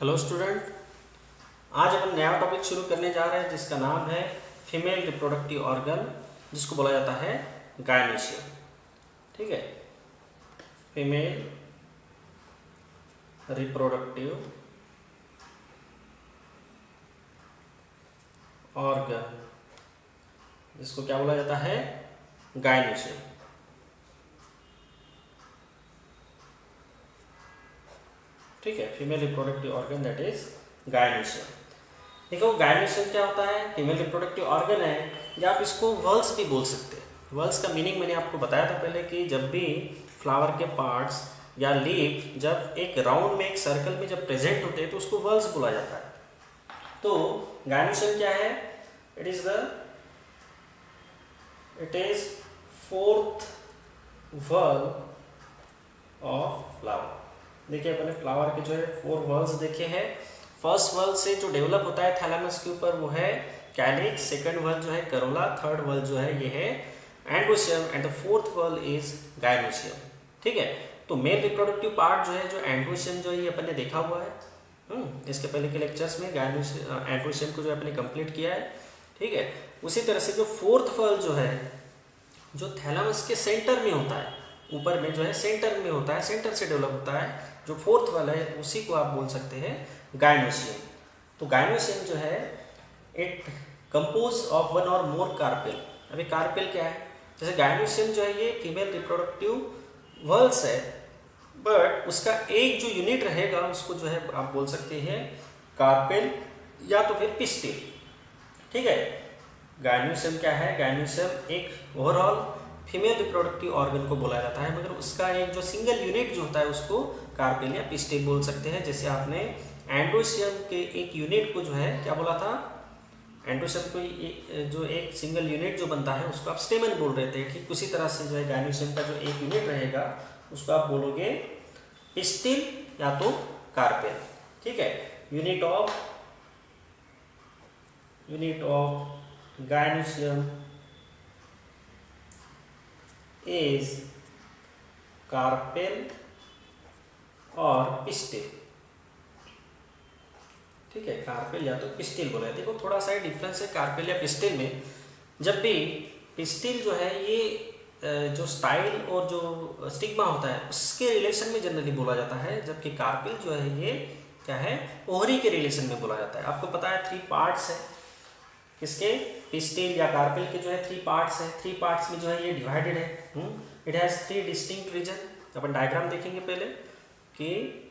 Hello student, आज अपन नया topic शुरू करने जा रहे हैं जिसका नाम है फीमेल रिप्रोडक्टिव ऑर्गन, जिसको बोला जाता है गायनेशियम। ठीक है, फीमेल रिप्रोडक्टिव ऑर्गन, जिसको क्या बोला जाता है, गायनेशियम। ठीक है, female reproductive organ that is gynoecium. देखो गायनेशियम क्या होता है, फीमेल रिप्रोडक्टिव ऑर्गन है, या आप इसको वर्ल्स भी बोल सकते हैं। वर्ल्स का मीनिंग मैंने आपको बताया था पहले कि जब भी फ्लावर के पार्ट्स या लीफ जब एक राउंड में, एक सर्कल में जब प्रेजेंट होते हैं तो उसको वर्ल्स बोला जाता है। तो गायनेशियम क्या है, it is fourth whorl of flower. देखिए अपने फ्लावर के जो है 4 वर्ल्स देखे हैं। फर्स्ट वर्ल से जो डेवलप होता है थैलेमस के ऊपर वो है कैलिक्स, सेकंड वर्ल जो है करोला, थर्ड वर्ल जो है ये है androecium and the fourth whorl is gynoecium. ठीक है, तो मेल रिप्रोडक्टिव पार्ट जो है, जो एंड्रोशियम जो है ये अपन ने देखा हुआ है इसके पहले के लेक्चर्स में। एंड्रोशियम को जो अपने कंप्लीट किया है। ठीक है, उसी तरह से जो फोर्थ वर्ल जो है, जो थैलेमस के सेंटर में होता है, ऊपर में जो है सेंटर में होता है, सेंटर से डेवलप होता है, जो फोर्थ वाला है उसी को आप बोल सकते हैं गायनेशियम। तो गायनेशियम जो है इट कंपोज ऑफ वन और मोर कार्पेल। अभी कार्पेल क्या है, जैसे गायनेशियम जो है ये फीमेल रिप्रोडक्टिव वर्ल्स है, बट उसका एक जो यूनिट रहेगा उसको जो है आप बोल सकते हैं कार्पेल या तो फिर पिस्टिल। ठीक है, गायनेशियम क्या है, गायनेशियम एक ओवरऑल फीमेल रिप्रोडक्टिव ऑर्गन को बोला जाता है, मगर उसका एक जो सिंगल यूनिट जो होता है उसको कार्पेल या पिस्टिल बोल सकते हैं। जैसे आपने एंड्रोशियम के एक यूनिट को जो है क्या बोला था, एंड्रोशियम को जो एक सिंगल यूनिट जो बनता है उसको आप स्टेमन बोल रहे थे। ठीक उसी तरह से जो है गायनेशियम का जो एक यूनिट रहेगा उसको आप बोलोगे पिस्टिल या तो कार्पेल। ठीक है, unit of gynoecium is carpel और पिस्टिल। ठीक है, कार्पेल या तो पिस्टिल बोला है। देखो थोड़ा सा डिफरेंस है कार्पेल या पिस्टिल में। जब भी पिस्टिल जो है ये जो स्टाइल और जो स्टिग्मा होता है उसके रिलेशन में जनरली बोला जाता है, जबकि कार्पेल जो है ये क्या है, ओवरी के रिलेशन में बोला जाता है। आपको पता है 3 पार्ट्स है किसके, पिस्टिल या कार्पेल के जो है 3 पार्ट्स है। 3 पार्ट्स में जो है ये डिवाइडेड है। It has 3 distinct region. अपन डायग्राम देखेंगे पहले कि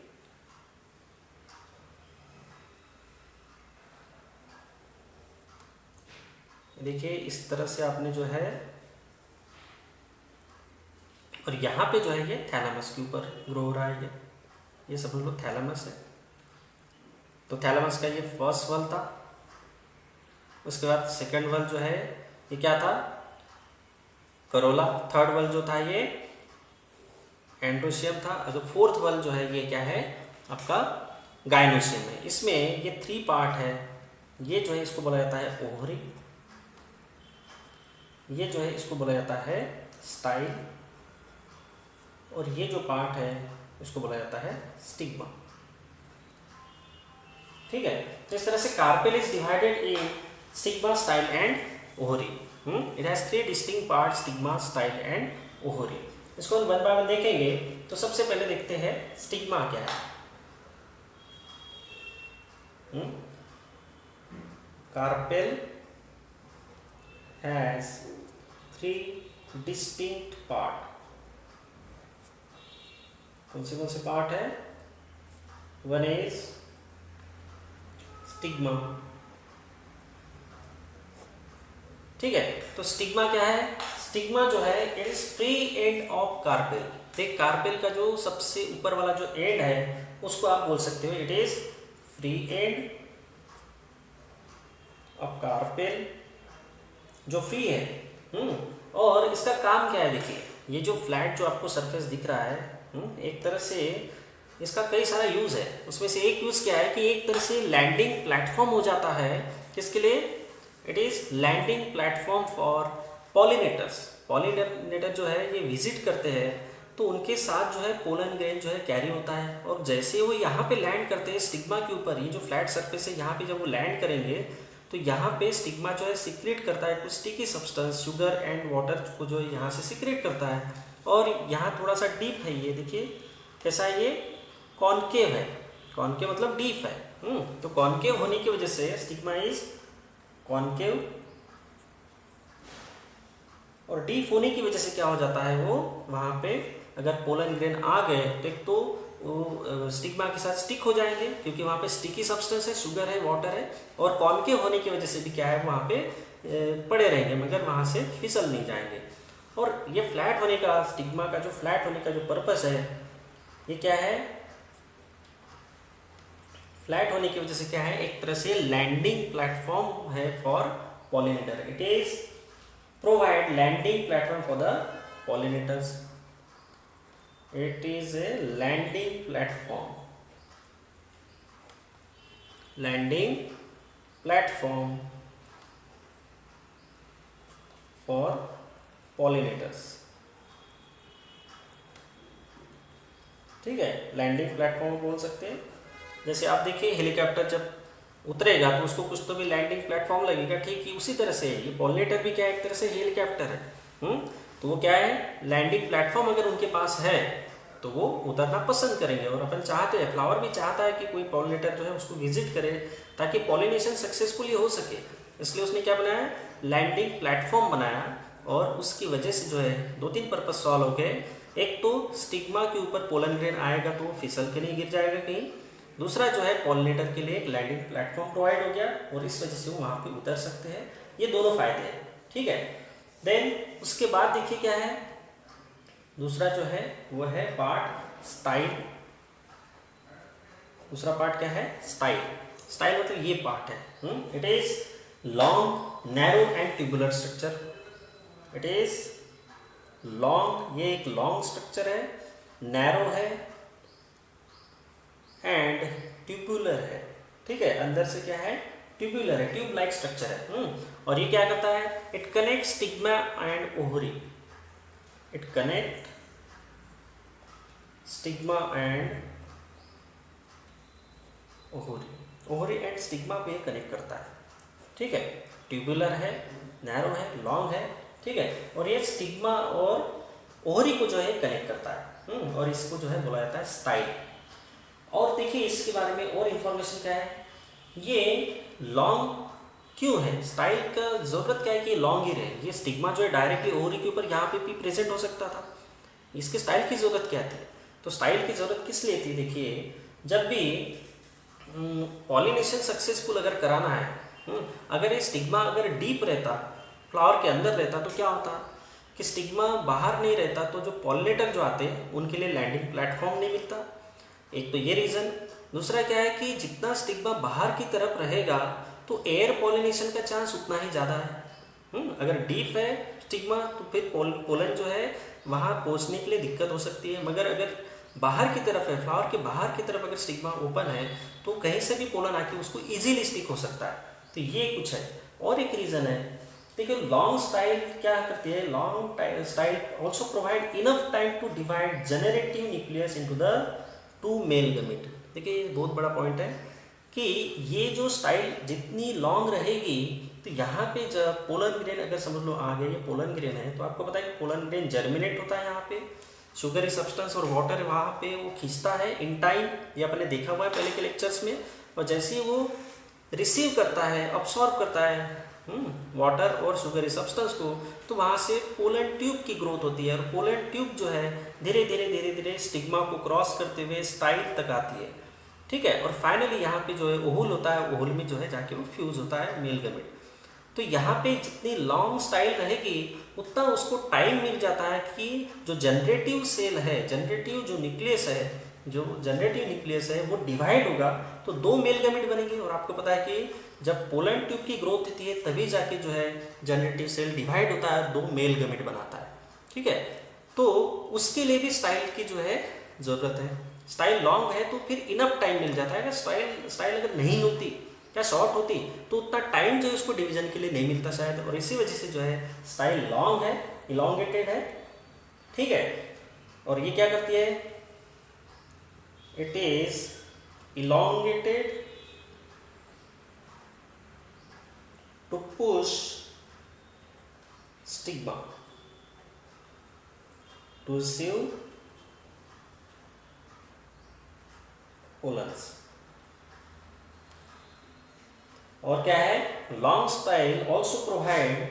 देखिए इस तरह से आपने जो है, और यहाँ पे जो है ये थैलेमस के ऊपर ग्रो हो रहा है, ये समझ लो थैलेमस है। तो थैलेमस का ये फर्स्ट वर्ल था, उसके बाद सेकंड वर्ल जो है ये क्या था, करोला। थर्ड वर्ल जो था ये एंड्रोशियम था, और जो फोर्थ वर्ल जो है ये क्या है आपका गायनेशियम है। इसमें ये 3 पार्ट है। ये जो है इसको बोला जाता है ओवरी, ये जो है इसको बोला जाता है स्टाइल, और ये जो पार्ट है इसको बोला जाता है स्टिग्मा। ठीक है, तो इस तरह से carpel is divided in stigma, style and ovary. It has 3 distinct part, stigma, style and ovary. इसको हम वन बाय वन देखेंगे। तो सबसे पहले देखते हैं स्टिग्मा क्या है। Carpel has 3 distinct part. कौन से पार्ट है, वन इज स्टिग्मा। ठीक है, तो स्टिग्मा क्या है, स्टिग्मा जो है it is free end of carpel. देख कार्पेल का जो सबसे ऊपर वाला जो एंड है उसको आप बोल सकते हो it is free end of carpel, जो फ्री है। और इसका काम क्या है, देखिए ये जो फ्लैट जो आपको सरफेस दिख रहा है, एक तरह से इसका कई सारा यूज है। उसमें से एक यूज क्या है कि एक तरह से लैंडिंग प्लेटफॉर्म हो जाता है। किसके लिए, it is landing platform for pollinators. Pollinator जो है ये विजिट करते हैं तो उनके साथ जो है पोलन ग्रेन जो है कैरी होता है, और जैसे वो यहाँ पे लैंड करते हैं स्टिग्मा के ऊपर, ये जो फ्लैट सरफेस है यहाँ पे जब वो लैंड करेंगे तो यहाँ पे स्टिग्मा जो है सीक्रेट करता है कुछ sticky substance, sugar and water को जो है यहाँ से सीक्रेट करता है। और यहाँ थोड़ा सा डीप है, ये देखिए कैसा है, ये कॉन्केव है, कॉन्केव मतलब डीप है। तो कॉन्केव होने की वजह से स्टिग्मा इज कॉन्केव, और डीप होने की वजह से क्या हो जाता है, वो वहाँ पे अगर पोलन ग्रेन आ गए तो एक तो वो स्टिग्मा के साथ स्टिक हो जाएंगे क्योंकि वहाँ पे स्टिकी सब्सटेंस है, शुगर है, वाटर है, और कॉन्केव होने की वजह से भी क्या है, वहाँ पे पड़े रहेंगे मगर वहाँ से फिसल नहीं जाएंगे। और ये फ्लैट होने का, स्टिग्मा का जो फ्लैट होने का जो पर्पस है, ये क्या है, फ्लैट होने की वजह से क्या है, एक तरह से लैंडिंग प्लेटफॉर्म है for pollinator. It is provide landing platform for the pollinators. It is a landing platform, landing platform for pollinators. ठीक है, लैंडिंग प्लेटफॉर्म बोल सकते हैं। जैसे आप देखिए हेलीकॉप्टर जब उतरेगा तो उसको कुछ तो भी लैंडिंग प्लेटफॉर्म लगेगा, ठीक है, उसी तरह से ये पॉलिनेटर भी क्या है, एक तरह से हेलीकॉप्टर है। तो वो क्या है, लैंडिंग प्लेटफॉर्म अगर उनके पास है तो वो उतरना पसंद करेंगे। और अपन चाहते हैं, फ्लावर भी चाहता है कि कोई पॉलिनेटर जो है उसको विजिट करे ताकि पॉलिनेशन सक्सेसफुली हो सके, इसलिए उसने क्या बनाया, लैंडिंग प्लेटफॉर्म बनाया। और उसकी वजह से जो है 2-3 पर्पस सॉल्व हो गए। एक तो स्टिग्मा के ऊपर पोलन ग्रेन आएगा तो फिसल के नहीं गिर जाएगा कहीं, दूसरा जो है पॉलिनेटर के लिए एक लैंडिंग प्लेटफॉर्म प्रोवाइड हो गया और इस वजह से वो वहाँ पे उतर सकते हैं। ये दोनों फायदे हैं, ठीक है। देन उसके बाद देखिए क्या है, दूसरा जो है वो है पार्ट स्टाइल। दूसरा पार्ट क्या है, स्टाइल। स्टाइल मतलब ये पार्ट है, it is long, narrow and tubular structure. It is long, ये एक लॉन्ग स्ट्रक्चर है, नैरो है एंड ट्यूबुलर है, ठीक है। अंदर से क्या है, ट्यूबुलर है, ट्यूब लाइक स्ट्रक्चर है। और ये क्या करता है, it connect stigma and ovary. It connect stigma and ovary, ovary and stigma पे कनेक्ट करता है, ठीक है। ट्यूबुलर है, नैरो है, लॉन्ग है, ठीक है। और ये स्टिग्मा और ओवरी को जो है कनेक्ट करता है, और इसको जो है बोला जाता है स्टाइल। और देखिए इसके बारे में और इंफॉर्मेशन क्या है, ये लॉन्ग क्यों है, स्टाइल का जरूरत क्या है कि ये लॉन्ग ही रहे। ये स्टिग्मा जो है डायरेक्टली ओवरी के ऊपर यहाँ पे भी प्रेजेंट हो सकता था, इसके स्टाइल की जरूरत क्या थी, तो स्टाइल की जरूरत किस लिए थी, देखिए जब भी पॉलिनेशन सक्सेसफुल अगर कराना है, अगर ये स्टिग्मा अगर डीप रहता, फ्लावर के अंदर रहता, तो क्या होता कि स्टिग्मा बाहर नहीं रहता तो जो पॉलिनेटर जो आते हैं उनके लिए लैंडिंग प्लेटफॉर्म नहीं मिलता, एक तो ये रीज़न। दूसरा क्या है कि जितना स्टिग्मा बाहर की तरफ रहेगा तो एयर पॉलिनेशन का चांस उतना ही ज़्यादा है। अगर डीप है स्टिग्मा तो फिर पोलन जो है वहाँ पहुँचने के लिए दिक्कत हो सकती है, मगर अगर बाहर की तरफ है, फ्लावर के बाहर की तरफ अगर स्टिग्मा ओपन है तो कहीं से भी पोलन आके उसको इजीली स्टिक हो सकता है। तो ये कुछ है। और एक रीज़न है, देखिए लॉन्ग स्टाइल क्या करती है, long style also provide enough time to divide generative nucleus into the 2 male gamete. देखिए ये बहुत बड़ा पॉइंट है कि ये जो स्टाइल जितनी लॉन्ग रहेगी तो यहाँ पे जब पोलन ग्रेन अगर समझ लो आ गए, ये पोलन ग्रेन है तो आपको पता है कि पोलन ग्रेन जर्मिनेट होता है, यहाँ पे शुगरी सब्सटेंस और वाटर वहाँ पे वो खींचता है इन टाइम, ये आपने देखा हुआ है पहले के लेक्चर्स में। और जैसे ही वो रिसीव करता है, अब्सॉर्ब करता है वाटर और शुगरी सब्सटेंस को, तो वहाँ से पोलन ट्यूब की ग्रोथ होती है और पोलन ट्यूब जो है धीरे धीरे स्टिग्मा को क्रॉस करते हुए स्टाइल तक आती है, ठीक है। और फाइनली यहाँ पे जो है ओहुल होता है, ओहुल में जो है जाके वो फ्यूज होता है मेल गमीट। तो यहाँ पे जितनी लॉन्ग स्टाइल रहेगी उतना उसको टाइम मिल जाता है कि जो जनरेटिव सेल है, जनरेटिव जो न्यूक्लियस है, जो जनरेटिव न्यूक्लियस है वो डिवाइड होगा तो 2 मेल गमीट बनेंगे। और आपको पता है कि जब पोलन ट्यूब की ग्रोथ होती है तभी जाके जो है जनरेटिव सेल डिवाइड होता है, 2 मेल गमीट बनाता है, ठीक है। तो उसके लिए भी स्टाइल की जो है ज़रूरत है। स्टाइल लॉन्ग है तो फिर इनफ टाइम मिल जाता है। अगर स्टाइल अगर नहीं होती, क्या शॉर्ट होती, तो उतना टाइम जो है उसको डिवीजन के लिए नहीं मिलता शायद, और इसी वजह से जो है स्टाइल लॉन्ग है, इलॉन्गेटेड है, ठीक है। और ये क्या करती है, it is elongated to push stigma to receive pollens. और क्या है, long style also provide,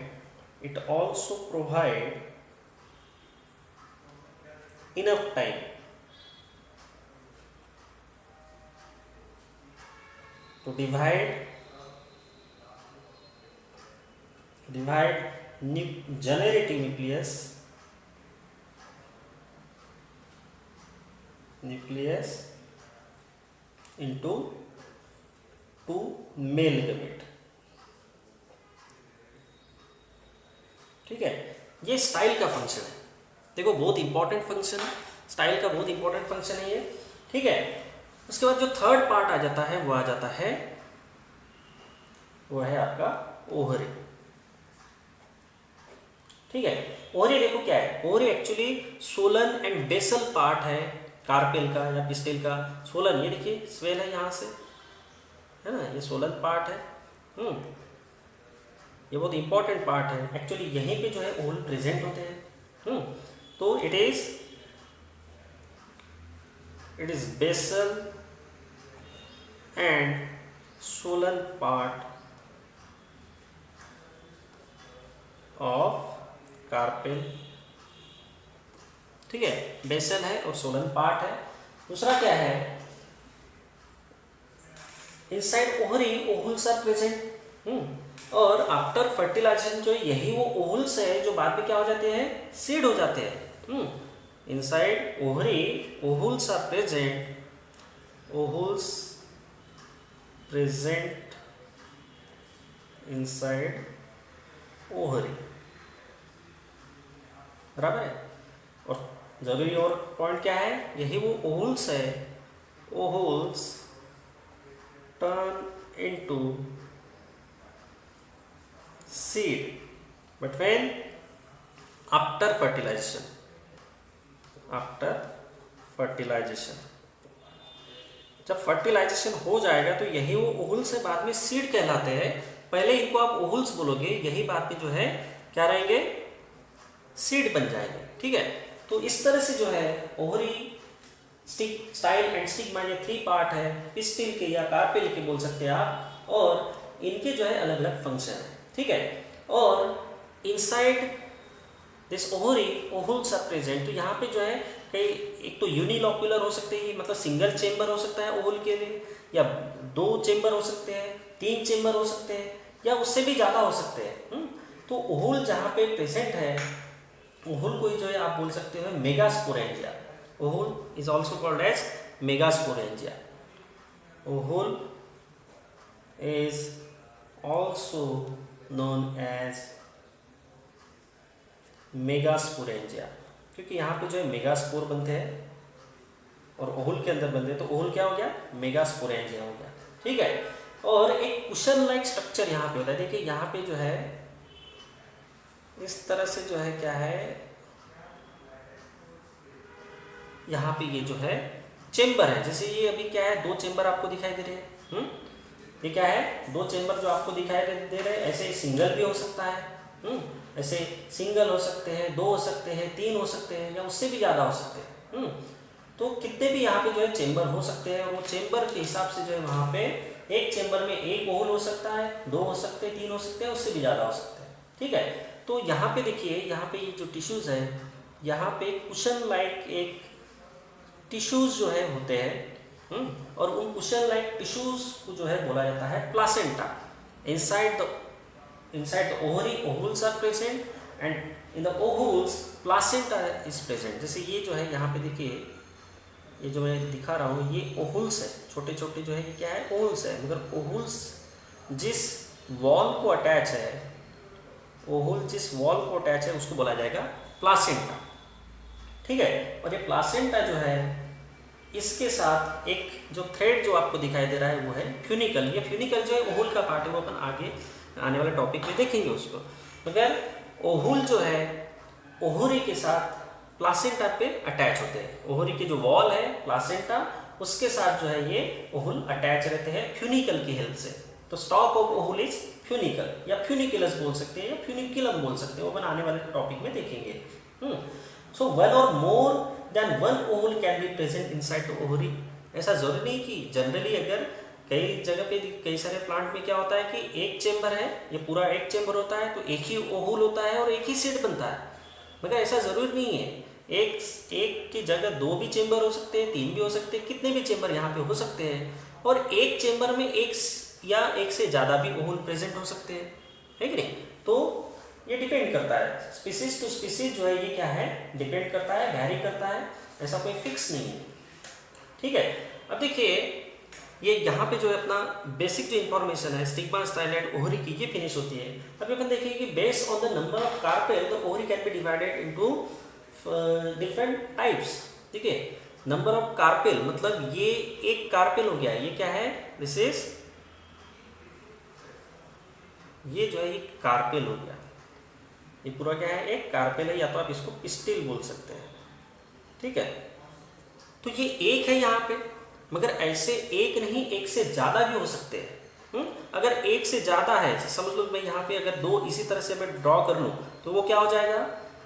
it also provide enough time to divide generative nucleus into two male gamete। ठीक है, ये स्टाइल का फंक्शन है। देखो बहुत इंपॉर्टेंट फंक्शन है, स्टाइल का बहुत इंपॉर्टेंट फंक्शन है ये। ठीक है, उसके बाद जो थर्ड पार्ट आ जाता है वो आ जाता है, वो है आपका ओवरी। ठीक है, ओवरी देखो क्या है, ovary actually swollen and basal part है कार्पेल का या पिस्टिल का। सोलन ये देखिए स्वेल है यहाँ से, है ना, ये सोलन पार्ट है। ये बहुत इंपॉर्टेंट पार्ट है एक्चुअली, यहीं पे जो है ओवल प्रेजेंट होते हैं। तो it is basal and swollen part of carpel. ठीक है, बेसल है और सोलन पार्ट है। दूसरा क्या है, inside ovary ovules are present. और आफ्टर फर्टिलाइजेशन जो यही वो ओवल्स है जो बाद में क्या हो जाते हैं, सीड हो जाते हैं। Inside ovary ovules are present, ovules present inside ovary, बराबर है। और जरूरी और पॉइंट क्या है, यही वो ओवल्स है, vowels turn into seed but when after fertilization, जब फर्टिलाइजेशन हो जाएगा तो यही वो ओवल्स से बाद में सीड कहलाते हैं। पहले इनको आप ओवल्स बोलोगे, यही बात में जो है क्या रहेंगे, सीड बन जाएंगे। ठीक है, तो इस तरह से जो है ओवरी, स्टाइल एंड स्टिग्मा ये 3 पार्ट है, पिस्टिल के या कार्पेल के बोल सकते हैं आप, और इनके जो है अलग अलग फंक्शन है। ठीक है, और inside this ovary ovules are present. तो यहाँ पे जो है कई, एक तो यूनिलॉक्यूलर हो सकते हैं, मतलब सिंगल चेम्बर हो सकता है ओवल के लिए, या 2 चेम्बर हो सकते हैं, 3 चेम्बर हो सकते हैं, या उससे भी ज़्यादा हो सकते हैं। तो ओवल जहाँ पे प्रेजेंट है, ओवल को जो है आप बोल सकते हो megasporangia. Ovule is also called as megasporangia. Ovule is also known as megasporangia, क्योंकि यहाँ पे जो है मेगास्पोर बनते हैं और ओहुल के अंदर बनते हैं, तो ओहुल क्या हो गया, मेगास्पोरेंजिया हो गया। ठीक है, और एक कुशन लाइक स्ट्रक्चर यहाँ पे होता है। देखिए यहाँ पे जो है इस तरह से जो है क्या है, यहाँ पे ये जो है चेम्बर है, जैसे ये अभी क्या है 2 चेम्बर आपको दिखाई दे रहे हैं। ये क्या है, 2 चेम्बर जो आपको दिखाई दे रहे हैं, ऐसे सिंगल भी हो सकता है। ऐसे सिंगल हो सकते हैं, 2 हो सकते हैं, 3 हो सकते हैं, या उससे भी ज़्यादा हो सकते हैं। तो कितने भी यहाँ पे जो है चेम्बर हो सकते हैं, और वो चेम्बर के हिसाब से जो है वहाँ पे एक चेम्बर में 1 ओवल हो सकता है, 2 हो सकते हैं, 3 हो सकते हैं, उससे भी ज़्यादा हो सकते हैं। ठीक है, तो यहाँ पे देखिए, यहाँ पे ये जो टिश्यूज़ है, यहाँ पे कुशन लाइक एक टिश्यूज़ जो है होते हैं, और उन कुशन लाइक टिश्यूज को जो है बोला जाता है placenta. Inside the ovary ovules are present and in the ovules placenta is present. जैसे ये जो है यहाँ पे देखिए, ये जो मैं दिखा रहा हूँ ये ओवल्स है, छोटे छोटे जो है ये क्या है, ओवल्स है, मगर ओवल्स जिस वॉल को अटैच है, ओवल जिस वॉल को अटैच है उसको बोला जाएगा प्लासेंटा। ठीक है, और ये प्लासेंटा जो है इसके साथ एक जो थ्रेड जो आपको दिखाई दे रहा है वो है फ्यूनिकल। ये फ्यूनिकल जो है ओहुल का पार्ट है, वो अपन आगे आने वाले टॉपिक में देखेंगे उसको। मगर ओहुल जो है ओहुरी के साथ प्लासेंटा पे अटैच होते हैं। ओवरी के जो वॉल है प्लासेंटा, उसके साथ जो है ये ओहुल अटैच रहते हैं फ्यूनिकल की हेल्प से। तो stock of ovule is funicle या फ्यूनिकुलस बोल सकते हैं या फ्यूनिकुलम बोल सकते हैं, वो अपन आने वाले टॉपिक में देखेंगे। सो वन और more than one ovule can be present inside the ovary. ऐसा जरूरी नहीं कि जनरली अगर कई जगह पे कई सारे प्लांट में क्या होता है कि एक चेम्बर है, ये पूरा एक चेम्बर होता है तो एक ही ओहुल होता है और एक ही सीड बनता है, मगर ऐसा जरूरी नहीं है। एक की जगह 2 भी चेम्बर हो सकते हैं, 3 भी हो सकते हैं, कितने भी चेम्बर यहाँ पे हो सकते हैं। और एक चेम्बर में एक या एक से ज़्यादा भी ओहुल प्रेजेंट हो सकते हैं, है कि नहीं। तो ये डिपेंड करता है, स्पीसीज टू स्पीसीज जो है ये क्या है, डिपेंड करता है, वैरी करता है, ऐसा कोई फिक्स नहीं है। ठीक है, अब देखिए ये यहाँ पे जो है अपना बेसिक जो इन्फॉर्मेशन है स्टिग्मा, स्टाइल एंड ओवरी की, ये फिनिश होती है। अभी अपन देखिए कि based on the number of carpel the ovary can be divided into different types. ठीक है, नंबर ऑफ कार्पेल मतलब ये एक कार्पेल हो गया, ये क्या है, दिस इज, ये जो है ये कार्पेल हो गया, ये पूरा क्या है, एक कार्पेल है, या तो आप इसको पिस्टिल बोल सकते हैं। ठीक है, तो ये एक है यहाँ पे, मगर ऐसे एक नहीं, एक से ज़्यादा भी हो सकते हैं। अगर एक से ज़्यादा है, समझ लो मैं यहाँ पे अगर 2 इसी तरह से मैं ड्रॉ कर लूँ तो वो क्या हो जाएगा,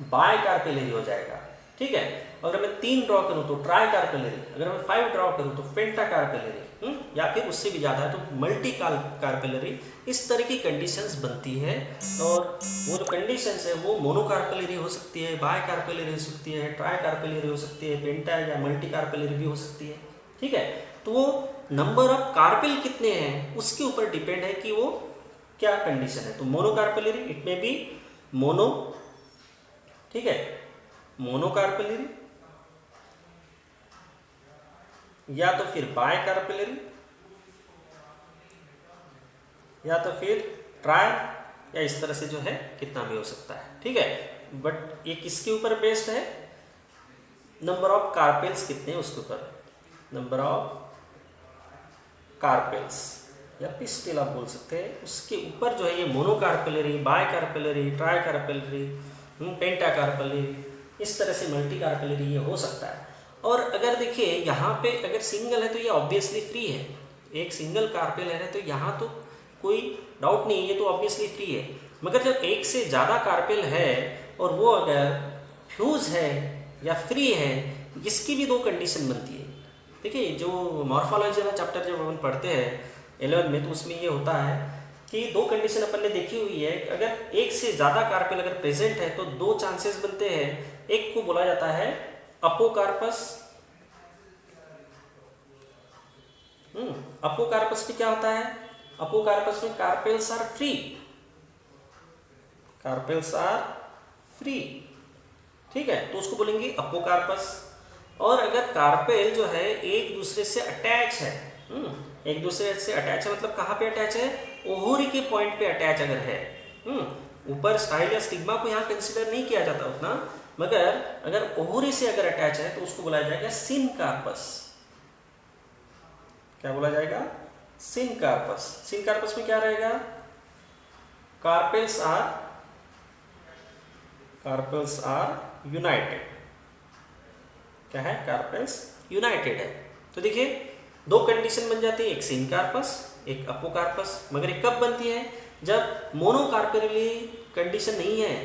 बाय कार्पेलरी हो जाएगा। ठीक है, अगर मैं 3 ड्रॉ करूँ तो ट्राई कार्पेलरी, अगर मैं 5 ड्रॉ करूँ तो पेंटा कार्पेलरी, या फिर उससे भी ज़्यादा है तो मल्टी कार्पेलरी। इस तरह की कंडीशंस बनती है, और वो जो कंडीशंस है वो मोनोकार्पेलरी हो सकती है, बाय कार्पेलरी हो सकती है, ट्राई कार्पेलरी हो सकती है, पेंटा या मल्टी कार्पेलरी भी हो सकती है। ठीक है, तो वो नंबर ऑफ कार्पेल कितने हैं उसके ऊपर डिपेंड है कि वो क्या कंडीशन है। तो मोनोकार्पेलरी, इट में बी मोनो, ठीक है, मोनोकार्पेलरी, या तो फिर बाय कार्पेलरी, या तो फिर ट्राई, या इस तरह से जो है कितना भी हो सकता है। ठीक है, बट ये किसके ऊपर बेस्ड है, नंबर ऑफ कार्पेल्स कितने हैं उसके ऊपर, नंबर ऑफ कार्पेल्स या पिस्टिल आप बोल सकते हैं, उसके ऊपर जो है ये monocarpellary, bicarpellary, tricarpellary, pentacarpellary, इस तरह से मल्टी कार्पेलरी ये हो सकता है। और अगर देखिए यहाँ पे अगर सिंगल है तो ये ऑब्वियसली फ्री है, एक सिंगल कार्पेल है तो यहाँ तो कोई डाउट नहीं है, ये तो ऑब्वियसली फ्री है। मगर जब एक से ज़्यादा कार्पेल है और वो अगर फ्यूज है या फ्री है, इसकी भी 2 कंडीशन बनती है। देखिए जो मॉर्फोलॉजी वाला चैप्टर जब अपन पढ़ते हैं 11 में, तो उसमें ये होता है कि 2 कंडीशन अपन ने देखी हुई है। अगर एक से ज़्यादा कार्पेल अगर प्रेजेंट है तो 2 चांसेस बनते हैं, एक को बोला जाता है अपोकार्पस। अपोकार्पस में क्या होता है, अपोकार्पस में carpels are free, carpels are free. ठीक है, तो उसको बोलेंगे अपोकार्पस। और अगर कार्पेल जो है एक दूसरे से अटैच है, एक दूसरे से अटैच है मतलब कहाँ पे अटैच है, ओहुरी के पॉइंट पे अटैच अगर है, ऊपर स्टाइल या स्टिग्मा को यहाँ कंसिडर नहीं किया जाता उतना, मगर अगर ओहुरी से अगर अटैच है तो उसको बुलाया जाएगा सिनकार्पस। क्या बोला जाएगा, सिनकार्पस। सिनकार्पस में क्या रहेगा, कार्पेल्स आर यूनाइटेड। क्या है, कार्पेल्स यूनाइटेड है। तो देखिए 2 कंडीशन बन जाती है, एक सिनकार्पस एक अपोकार्पस। मगर ये कब बनती है, जब मोनोकार्पेलरी कंडीशन नहीं है,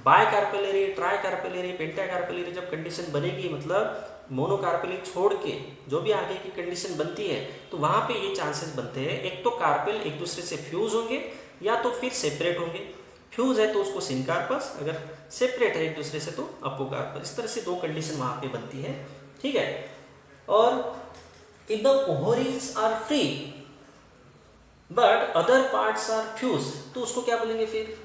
बाय कार्पेलरी, ट्राई कार्पेलरी, पेंटा कार्पेलरी जब कंडीशन बनेगी, मतलब मोनोकार्पेलरी छोड़ के जो भी आगे की कंडीशन बनती है, तो वहां पे ये चांसेस बनते हैं, एक तो कार्पेल एक दूसरे से फ्यूज होंगे या तो फिर सेपरेट होंगे। फ्यूज है तो उसको सिनकार्पस, अगर सेपरेट है एक दूसरे से तो अपोकार्पस। इस तरह से 2 कंडीशन वहां पे बनती है। ठीक है, और if the ovaries are free but other parts are fuse, तो उसको क्या बोलेंगे फिर।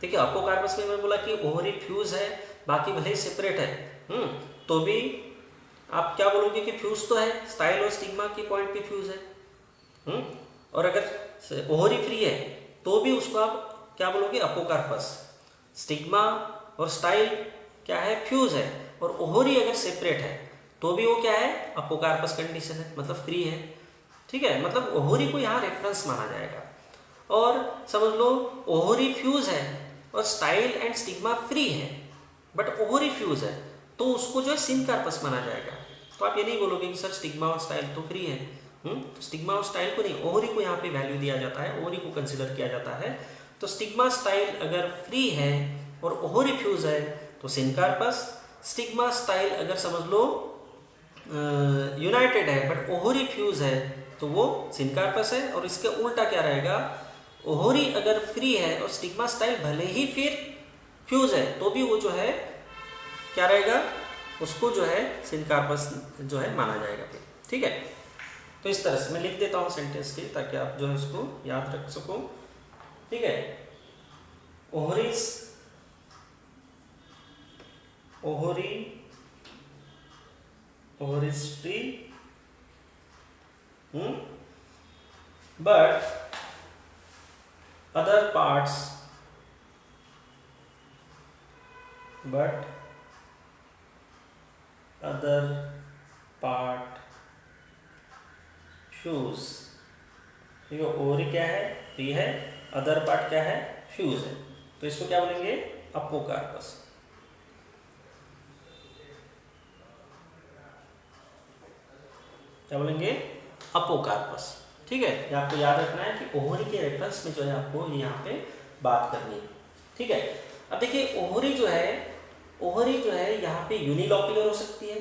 देखिए अपोकार्पस में मैं बोला कि ओवरी फ्यूज है, बाकी भले ही सेपरेट है, तो भी आप क्या बोलोगे कि फ्यूज तो है, स्टाइल और स्टिग्मा की पॉइंट पे फ्यूज है। और अगर ओवरी फ्री है तो भी उसको आप क्या बोलोगे, अपोकार्पस। स्टिग्मा और स्टाइल क्या है, फ्यूज है, और ओवरी अगर सेपरेट है तो भी वो क्या है, अपोकार्पस कंडीशन है, मतलब फ्री है। ठीक है, मतलब ओवरी को यहाँ रेफरेंस माना जाएगा। और समझ लो ओवरी फ्यूज है और स्टाइल एंड स्टिग्मा फ्री है, बट ओवरी फ्यूज है, तो उसको जो है सिनकार्पस माना जाएगा। तो आप ये नहीं बोलोगे कि सर स्टिग्मा और स्टाइल तो फ्री है। तो स्टिग्मा और स्टाइल को नहीं, ओहरी को यहाँ पे वैल्यू दिया जाता है, ओहरी को कंसिडर किया जाता है। तो स्टिग्मा स्टाइल अगर फ्री है और ओहरी फ्यूज है तो सिनकार्पस, स्टिग्मा स्टाइल अगर समझ लो यूनाइटेड है बट ओहरी फ्यूज है तो वो सिनकार्पस है। और इसके उल्टा क्या रहेगा, ओहरी अगर फ्री है और स्टिग्मा स्टाइल भले ही फिर फ्यूज है तो भी वो जो है क्या रहेगा, उसको जो है सिनकार्पस जो है माना जाएगा फिर। ठीक है, तो इस तरह से मैं लिख देता हूँ सेंटेंस के ताकि आप जो है उसको याद रख सको। ठीक है, ovaries, ovary, ovaries free, but other parts, but other part fuse. देखो ओवरी क्या है, फ्री है, अदर पार्ट क्या है, फ्यूज है, तो इसको क्या बोलेंगे, अपोकार्पस। क्या बोलेंगे, अपोकार्पस। ठीक है, ये आपको याद रखना है कि ओहरी के रेफरेंस में जो है आपको ये यहाँ पे बात करनी है। ठीक है, अब देखिए ओहरी जो है यहाँ पे यूनिलोक्यूलर हो सकती है,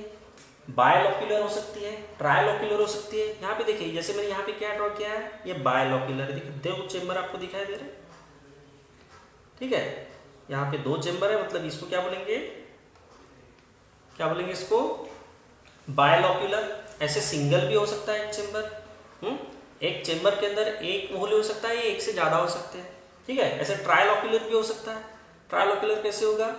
बायलोक्यूलर हो सकती है, ट्रायलोक्यूलर हो सकती है। यहाँ पे देखिए जैसे मैंने यहाँ पे क्या ड्रॉ किया है, ये बायलोक्यूलर, देखिए 2 चेम्बर आपको दिखाई दे रहे हैं। ठीक है, यहाँ पे 2 चेम्बर है, मतलब इसको क्या बोलेंगे, क्या बोलेंगे इसको, बायलोक्यूलर। ऐसे सिंगल भी हो सकता है एक चेम्बर, एक चेम्बर के अंदर एक होल हो सकता है, एक से ज्यादा हो सकते हैं। ठीक है, ऐसे ट्रायलोक्यूलर भी हो सकता है। ट्रायलोक्यूलर कैसे होगा,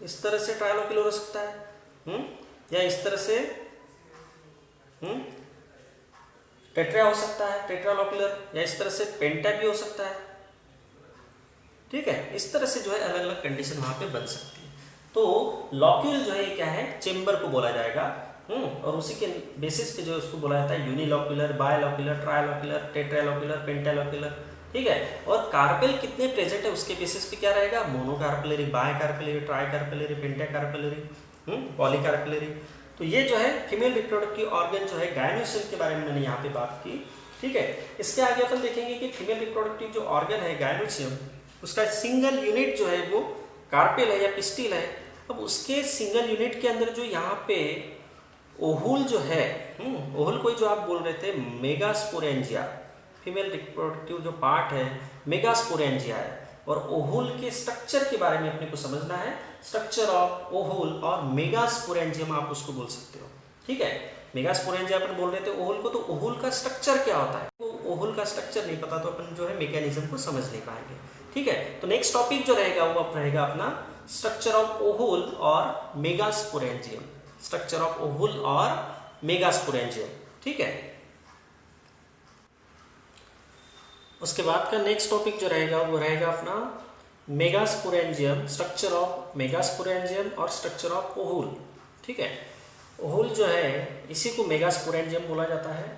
इस तरह से ट्रायलोक्यूलर हो सकता है, या इस तरह से टेट्रा हो सकता है, टेट्रालोक्यूलर, या इस तरह से पेंटा भी हो सकता है। ठीक है, इस तरह से जो है अलग अलग कंडीशन वहां पे बन सकती है। तो लॉक्यूल जो है क्या है, चेम्बर को बोला जाएगा, और उसी के बेसिस पे जो है उसको बोला जाता है यूनिलोक्यूलर, बायलोक्यूलर, ट्रायलोक्यूलर, टेट्रालोक्यूलर, पेंटालोक्यूलर। ठीक है, और कार्पेल कितने प्रेजेंट है उसके बेसिस पे क्या रहेगा, मोनोकार्पेलरी, बायकार्पेलरी, ट्राइकार्पेलरी, पेंटाकार्पेलरी, पॉलीकार्पेलरी। तो ये जो है फीमेल रिप्रोडक्टिव ऑर्गन जो है गायनोसियम के बारे में मैंने यहाँ पे बात की। ठीक है, इसके आगे अपन देखेंगे कि फीमेल रिप्रोडक्टिव जो ऑर्गन है गायनोसियम, उसका सिंगल यूनिट जो है वो कार्पेल है या पिस्टिल है। अब उसके सिंगल यूनिट के अंदर जो यहाँ पे ओहुल जो है, ओहुल कोई जो आप बोल रहे थे मेगास्पोरेंजिया, फीमेल रिप्रोडक्टिव जो पार्ट है मेगास्पोरेंजिया है। और ओहुल के स्ट्रक्चर के बारे में अपने को समझना है, स्ट्रक्चर ऑफ ओहुल और मेगास्पोरेंजियम आप उसको बोल सकते हो। ठीक है, मेगास्पोरेंजिया अपन बोल रहे थे ओहुल को, तो ओहुल का स्ट्रक्चर क्या होता है, तो ओहुल का स्ट्रक्चर नहीं पता तो अपन जो है मैकेनिज्म को समझ नहीं पाएंगे। ठीक है, तो नेक्स्ट टॉपिक जो रहेगा वो अब रहेगा अपना स्ट्रक्चर ऑफ ओहुल और मेगास्पोरेंजियम, स्ट्रक्चर ऑफ ओहुल और मेगास्पोरेंजियम। ठीक है, उसके बाद का नेक्स्ट टॉपिक जो रहेगा वो रहेगा अपना मेगास्पोरेंजियम, स्ट्रक्चर ऑफ मेगास्पोरेंजियम और स्ट्रक्चर ऑफ ओहुल। ठीक है, ओहुल जो है इसी को मेगास्पोरेंजियम बोला जाता है।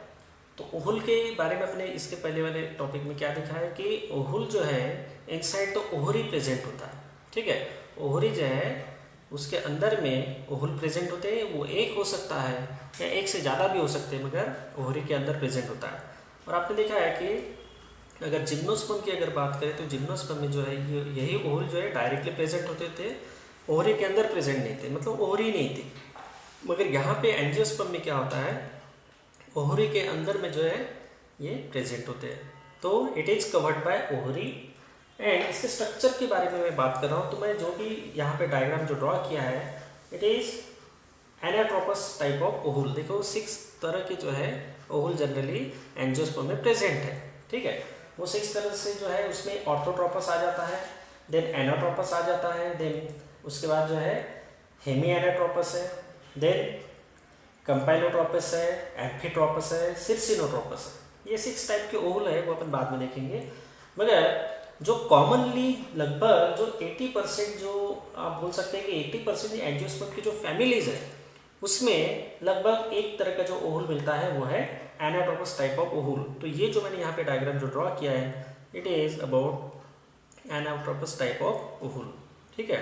तो ओहुल के बारे में अपने इसके पहले वाले टॉपिक में क्या देखा है कि ओहुल जो है इनसाइड तो ओहरी प्रेजेंट होता है। ठीक है, ओहरी जो है उसके अंदर में ओहुल प्रेजेंट होते हैं, वो एक हो सकता है या एक से ज़्यादा भी हो सकते हैं, मगर ओहरी के अंदर प्रेजेंट होता है। और आपने देखा है कि अगर जिम्नोस्पर्म की अगर बात करें तो जिम्नोस्पर्म में जो है यही ओहुल जो है डायरेक्टली प्रेजेंट होते थे, ओहरी के अंदर प्रेजेंट नहीं थे, मतलब ओहरी नहीं थी। मगर यहाँ पे एंजियोस्पर्म में क्या होता है, ओहरी के अंदर में जो है ये प्रेजेंट होते हैं। तो it is covered by Ohri. And इसके स्ट्रक्चर के बारे में मैं बात कर रहा हूँ, तो मैं जो भी यहाँ पे डायग्राम जो ड्रॉ किया है, it is anatropous type of ovule. देखो 6 तरह के जो है ओहुल जनरली एंजियोस्पर्म में प्रेजेंट है। ठीक है, वो 6 तरह से जो है उसमें ऑर्थोट्रोपस आ जाता है, देन एनाट्रोपस आ जाता है, देन उसके बाद जो है हेमी एनाट्रोपस है, देन कंपाइलोट्रोपस है, एम्फीट्रोपस है, सिरसिनोट्रोपस है। ये 6 टाइप के ओहुल है, वो अपन बाद में देखेंगे। मगर जो कॉमनली लगभग जो 80% जो आप बोल सकते हैं कि 80% एंजियोस्पर्म की जो फैमिलीज है उसमें लगभग एक तरह का जो ओहुल मिलता है वो है एनाट्रोपस टाइप ऑफ ओहुल। तो ये जो मैंने यहाँ पे डायग्राम जो ड्रॉ किया है, it is about anatropous type of ovule. ठीक है,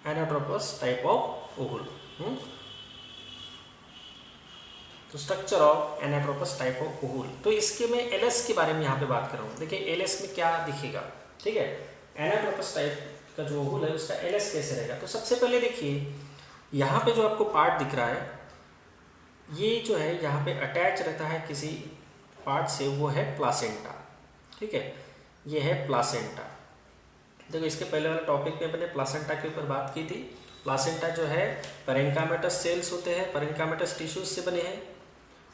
एनाट्रोपस टाइप ऑफ ओहुल। तो structure of anatropous type of ovule. तो इसके मैं एलएस के बारे में यहाँ पे बात कर रहा हूँ। देखिए एलएस में क्या दिखेगा, ठीक है। एनाट्रोपस टाइप का जो ओहुल है उसका एलएस कैसे रहेगा। तो सबसे पहले देखिए यहाँ पे जो आपको पार्ट दिख रहा है, ये जो है यहाँ पे अटैच रहता है किसी पार्ट से, वो है प्लासेंटा, ठीक है। ये है प्लासेंटा। देखो इसके पहले वाले टॉपिक में मैंने प्लासेंटा के ऊपर बात की थी। प्लासेंटा जो है पैरेन्काइमेटस सेल्स होते हैं, पैरेन्काइमेटस टिश्यूज से बने हैं,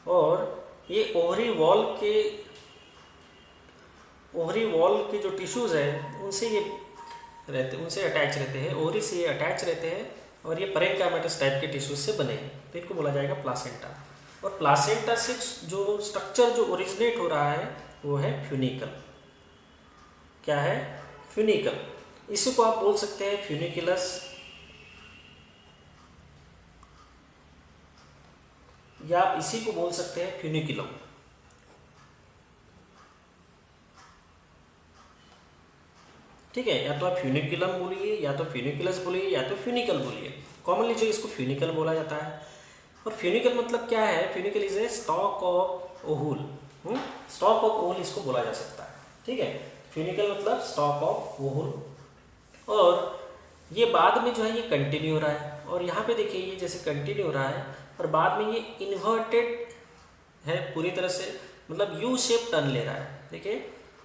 और ये ओवरी वॉल के जो टिश्यूज है उनसे ये उनसे अटैच रहते हैं, ओवरी से ये अटैच रहते हैं, और ये पैरेन्काइमेटस टाइप के टिश्यूज से बने हैं, तो इनको बोला जाएगा प्लासेंटा। और प्लासेंटा से जो स्ट्रक्चर जो ओरिजिनेट हो रहा है वो है फ्यूनिकल। क्या है? फ्यूनिकल। इसी को आप बोल सकते हैं फ्यूनिकुलस, या आप इसी को बोल सकते हैं फ्यूनिकुलम। ठीक है, या तो आप फ्यूनिकुलम बोलिए, या तो फ्यूनिकुलस बोलिए, या तो फ्यूनिकल बोलिए। कॉमनली जो इसको फ्यूनिकल बोला जाता है। और फ्यूनिकल मतलब क्या है? Funicle is a stalk of ovule. Stalk of ovule इसको बोला जा सकता है, ठीक है। फ्यूनिकल मतलब स्टॉक ऑफ ओहुल। और ये बाद में जो है ये कंटिन्यू हो रहा है, और यहाँ पे देखिए ये जैसे कंटिन्यू हो रहा है, और बाद में ये इन्वर्टेड है पूरी तरह से, मतलब यू शेप टर्न ले रहा है। देखिए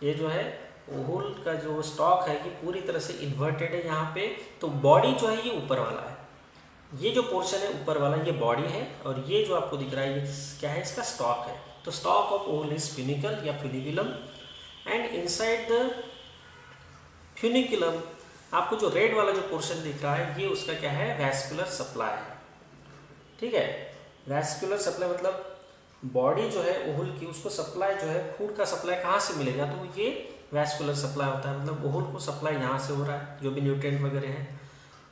ये जो है ओहुल का जो स्टॉक है ये पूरी तरह से इन्वर्टेड है यहाँ पे। तो बॉडी जो है ये ऊपर वाला है, ये जो पोर्शन है ऊपर वाला ये बॉडी है, और ये जो आपको दिख रहा है ये क्या है? इसका स्टॉक है। तो stock of ovule is funicle या फ्यूनिकुलम। एंड इनसाइड द फ्यूनिकुलम आपको जो रेड वाला जो पोर्शन दिख रहा है ये उसका क्या है? वैस्कुलर सप्लाई है, ठीक है। वैस्कुलर सप्लाई मतलब बॉडी जो है ओहुल की, उसको सप्लाई जो है, फूड का सप्लाई कहाँ से मिलेगा? तो ये वैस्कुलर सप्लाई होता है, मतलब ओहुल को सप्लाई यहाँ से हो रहा है, जो भी न्यूट्रिएंट वगैरह हैं।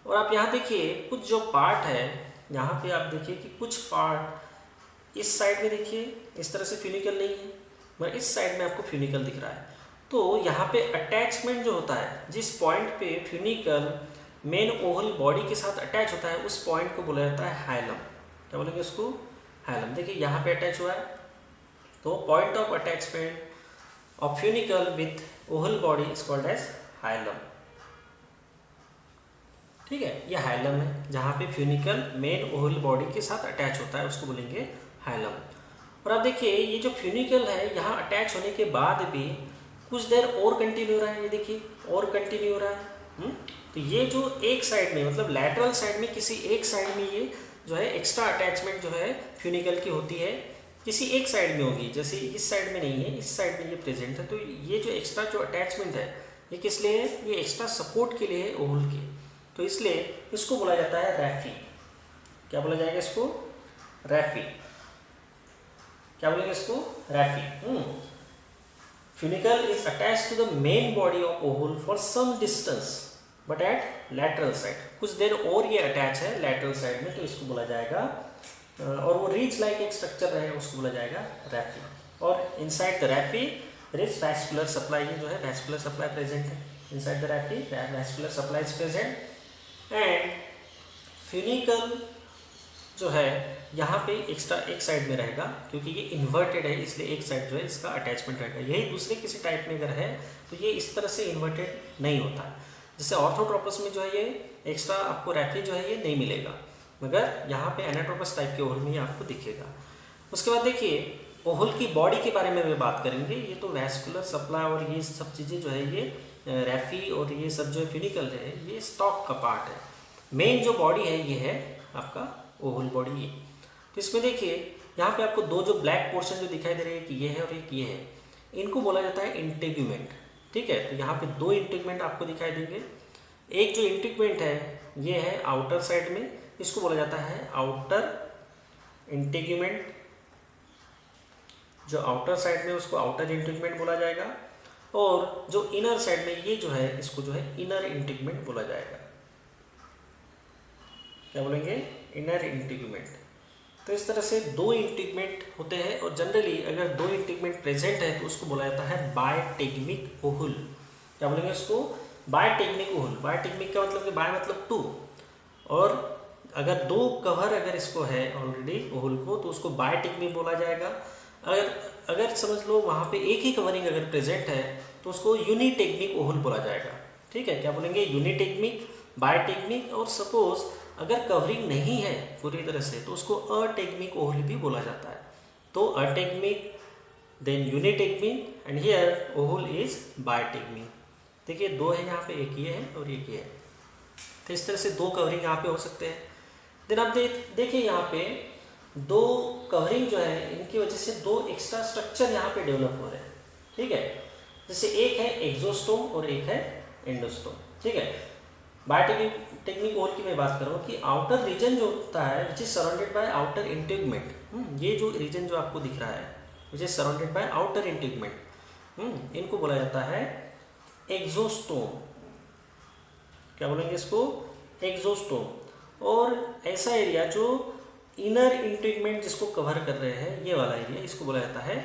और आप यहाँ देखिए कुछ जो पार्ट है, यहाँ पे आप देखिए कि कुछ पार्ट इस साइड में देखिए इस तरह से फ्यूनिकल नहीं है, मगर इस साइड में आपको फ्यूनिकल दिख रहा है। तो यहाँ पे अटैचमेंट जो होता है, जिस पॉइंट पे फ्यूनिकल मेन ओहुल बॉडी के साथ अटैच होता है, उस पॉइंट को बोला जाता है हाइलम। क्या बोलेंगे उसको? हाइलम। देखिए यहाँ पे अटैच हुआ है, तो point of attachment of funicle with ovule body is called as hilum, ठीक है। ये हाइलम है, जहाँ पे फ्यूनिकल मेन ओहुल बॉडी के साथ अटैच होता है, उसको बोलेंगे हाइलम। और आप देखिए ये जो फ्यूनिकल है यहाँ अटैच होने के बाद भी कुछ देर और कंटिन्यू हो रहा है, ये देखिए और कंटिन्यू हो रहा है। तो ये जो एक साइड में, मतलब लैटरल साइड में, किसी एक साइड में ये जो है एक्स्ट्रा अटैचमेंट जो है फ्यूनिकल की होती है, किसी एक साइड में होगी, जैसे इस साइड में नहीं है, इस साइड में ये प्रेजेंट है। तो ये जो एक्स्ट्रा जो अटैचमेंट है ये किस लिए है? ये एक्स्ट्रा सपोर्ट के लिए है ओहुल के। तो इसलिए इसको बोला जाता है रैफी। क्या बोला जाएगा इसको? रैफी। क्या बोलेंगे इसको? Raphe. Funicle is attached to the main body of ovule for some distance but at lateral side. कुछ देर और ये अटैच है लैटरल साइड में, तो इसको बोला जाएगा, और वो रीच लाइक एक स्ट्रक्चर रहेगा, उसको बोला जाएगा रैफी। और inside the raphe there is vascular supply. ये जो है वैस्कुलर सप्लाई प्रेजेंट है inside the raphe, vascular supply is present. And funicle जो है यहाँ पे एक्स्ट्रा एक साइड में रहेगा, क्योंकि ये इन्वर्टेड है इसलिए एक साइड जो है इसका अटैचमेंट रहेगा। यही दूसरे किसी टाइप में अगर है तो ये इस तरह से इन्वर्टेड नहीं होता है। जैसे ऑर्थोट्रोपस में जो है ये एक्स्ट्रा आपको रैफी जो है ये नहीं मिलेगा, मगर यहाँ पे एनाट्रोपस टाइप के ओहुल में ये आपको दिखेगा। उसके बाद देखिए ओहुल की बॉडी के बारे में भी बात करेंगे। ये तो वैस्कुलर सप्लाई और ये सब चीज़ें जो है ये रैफी और ये सब जो फ्यूनिकल है ये स्टॉक का पार्ट है। मेन जो बॉडी है ये है आपका ओहुल बॉडी। ये तो इसमें देखिए यहाँ पे आपको दो जो ब्लैक पोर्शन जो दिखाई दे रहे हैं कि ये है और एक ये है, इनको बोला जाता है इंटीग्यूमेंट, ठीक है। तो यहाँ पे दो इंटीग्यूमेंट आपको दिखाई देंगे। एक जो इंटीग्यूमेंट है ये है आउटर साइड में, इसको बोला जाता है आउटर इंटीग्यूमेंट। जो आउटर साइड में उसको आउटर इंटीग्यूमेंट बोला जाएगा, और जो इनर साइड में ये जो है इसको जो है इनर इंटीग्यूमेंट बोला जाएगा। क्या बोलेंगे? Inner integument. तो इस तरह से दो इंटीग्यूमेंट होते हैं, और जनरली अगर दो इंटीग्यूमेंट प्रेजेंट है तो उसको बोला जाता है बायटेग्मिक ओहुल। क्या बोलेंगे उसको? बायटेग्मिक ओहुल। बायटेग्मिक का मतलब कि बाय मतलब टू, और अगर दो कवर अगर इसको है ऑलरेडी ओहुल को तो उसको बाय टेक्निक बोला जाएगा। अगर अगर समझ लो वहाँ पे एक ही कवरिंग अगर प्रेजेंट है तो उसको यूनिटेक्निक ओहुल बोला जाएगा। ठीक है, क्या बोलेंगे? यूनिटेक्निक, बाय टेक्निक। और सपोज अगर कवरिंग नहीं है पूरी तरह से तो उसको अटेक्निक ओहुल भी बोला जाता है। तो अटेक्निक, then यूनिटेक्निक, and here ovule is बायटेक्निक। देखिए दो है यहाँ पे, एक ये है और एक ये है। तो इस तरह से दो कवरिंग यहाँ पे हो सकते हैं। देन आप देखिए यहाँ पे दो कवरिंग जो है इनकी वजह से दो एक्स्ट्रा स्ट्रक्चर यहाँ पे डेवलप हो रहे हैं। ठीक है, जैसे एक है एक्सोस्टोम और एक है एंडोस्टोम। ठीक है, बायोटेक्निक ओहुल की मैं बात कर रहा हूँ कि आउटर रीजन जो होता है which is surrounded bye outer integument, ये जो रीजन जो आपको दिख रहा है which is surrounded bye outer integument, इनको बोला जाता है एक्सोस्टोम। क्या बोलेंगे इसको? एक्सोस्टोम। और ऐसा एरिया जो इनर इंटीग्यूमेंट जिसको कवर कर रहे हैं, ये वाला एरिया, इसको बोला जाता है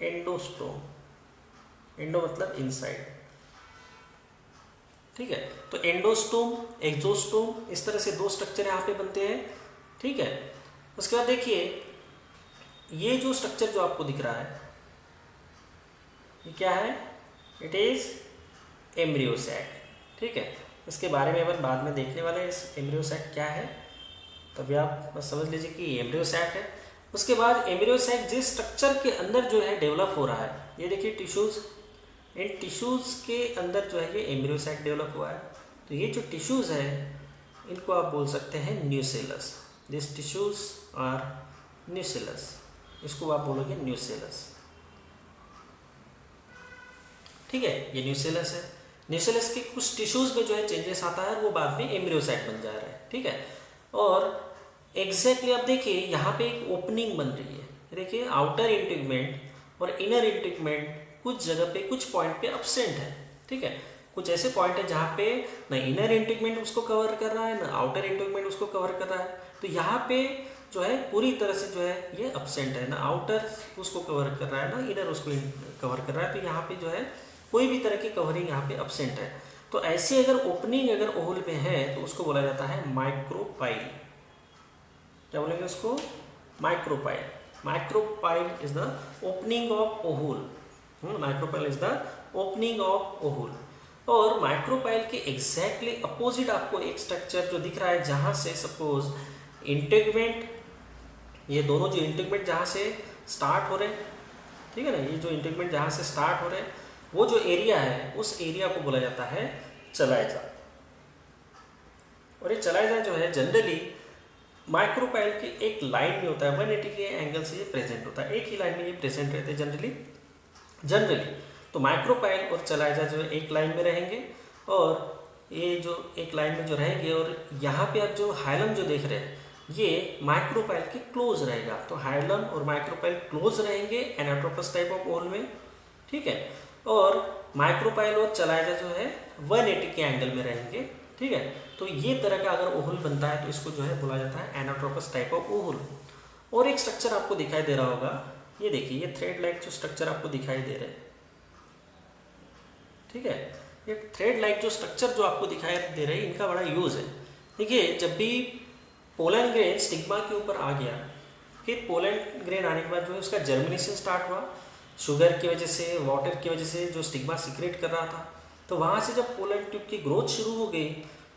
एंडोस्टोम। एंडो मतलब इनसाइड। ठीक है, तो एंडोस्टोम, एक्सोस्टोम, इस तरह से दो स्ट्रक्चर यहाँ पे बनते हैं। ठीक है, उसके बाद देखिए ये जो स्ट्रक्चर जो आपको दिख रहा है ये क्या है? It is embryo sac. ठीक है, इसके बारे में अपन बाद में देखने वाले हैं, इस एम्ब्रियो सैक क्या है, तभी आप बस समझ लीजिए कि एम्ब्रियो सैक है। उसके बाद एम्ब्रियो सैक जिस स्ट्रक्चर के अंदर जो है डेवलप हो रहा है, ये देखिए टिश्यूज़, इन टिश्यूज़ के अंदर जो है ये एम्ब्रियो सैक डेवलप हुआ है। तो ये जो टिश्यूज़ है इनको आप बोल सकते हैं nucellus. This tissues are nucellus, इसको आप बोलोगे न्यूसेलस। ठीक है, ये न्यूसेलस है। न्यूसेलस के कुछ टिश्यूज़ में जो है चेंजेस आता है और वो बाद में एम्ब्रियो सैक बन जा रहा है। ठीक है, और एग्जैक्टली आप देखिए यहाँ पे एक ओपनिंग बन रही है। देखिए आउटर इंटीग्यूमेंट और इनर इंटीग्यूमेंट कुछ जगह पे, कुछ पॉइंट पे अब्सेंट है। ठीक है, कुछ ऐसे पॉइंट है जहाँ पे ना इनर इंटीग्यूमेंट उसको कवर कर रहा है ना आउटर इंटीग्यूमेंट उसको कवर कर रहा है। तो यहाँ पे जो है पूरी तरह से जो है ये अब्सेंट है, ना आउटर उसको कवर कर रहा है ना इनर उसको कवर कर रहा है। तो यहाँ पे जो है कोई भी तरह की कवरिंग यहाँ पे अब्सेंट है। तो ऐसे अगर ओपनिंग अगर ओहुल में है तो उसको बोला जाता है माइक्रोपाइल। क्या बोलेंगे उसको? Micropyle. Micropyle is the opening of ovule. Micropyle is the opening of ovule. और माइक्रोपाइल के एग्जैक्टली अपोजिट आपको एक स्ट्रक्चर जो दिख रहा है जहाँ से सपोज इंटीग्यूमेंट, ये दोनों जो इंटीग्यूमेंट जहाँ से स्टार्ट हो रहे हैं, ठीक है ना, ये जो इंटीग्यूमेंट जहाँ से स्टार्ट हो रहे हैं वो जो एरिया है उस एरिया को बोला जाता है चलाइजा। और ये चलाइजा जो है जनरली माइक्रोपाइल की एक लाइन में होता है, 180 के एंगल से ये प्रेजेंट होता है, एक ही लाइन में ये प्रेजेंट रहते हैं जनरली। तो माइक्रोपाइल और चलाइजा जो है एक लाइन में रहेंगे और ये जो एक लाइन में जो रहेंगे, और यहाँ पे आप जो हाइलम जो देख रहे हैं ये माइक्रोपाइल के क्लोज रहेगा। तो हाइलम और माइक्रोपाइल क्लोज रहेंगे एनाट्रोपस टाइप ऑफ ओहुल में। ठीक है, और माइक्रोपाइल और चलाइजा जो है 180 के एंगल में रहेंगे। ठीक है, तो ये तरह का अगर ओहुल बनता है तो इसको जो है बोला जाता है एनाट्रोपस टाइप ऑफ ओहुल। और एक स्ट्रक्चर आपको दिखाई दे रहा होगा, ये देखिए ये थ्रेड लाइक जो स्ट्रक्चर आपको दिखाई दे रहे हैं। ठीक है, ये थ्रेड लाइक जो स्ट्रक्चर जो आपको दिखाई दे रहे हैं इनका बड़ा यूज है। देखिए जब भी पोलन ग्रेन स्टिग्मा के ऊपर आ गया, फिर पोलन ग्रेन आने के बाद जो है उसका जर्मिनेशन स्टार्ट हुआ, शुगर की वजह से, वाटर की वजह से जो स्टिग्मा सीक्रेट कर रहा था। तो वहाँ से जब पोलन ट्यूब की ग्रोथ शुरू हो गई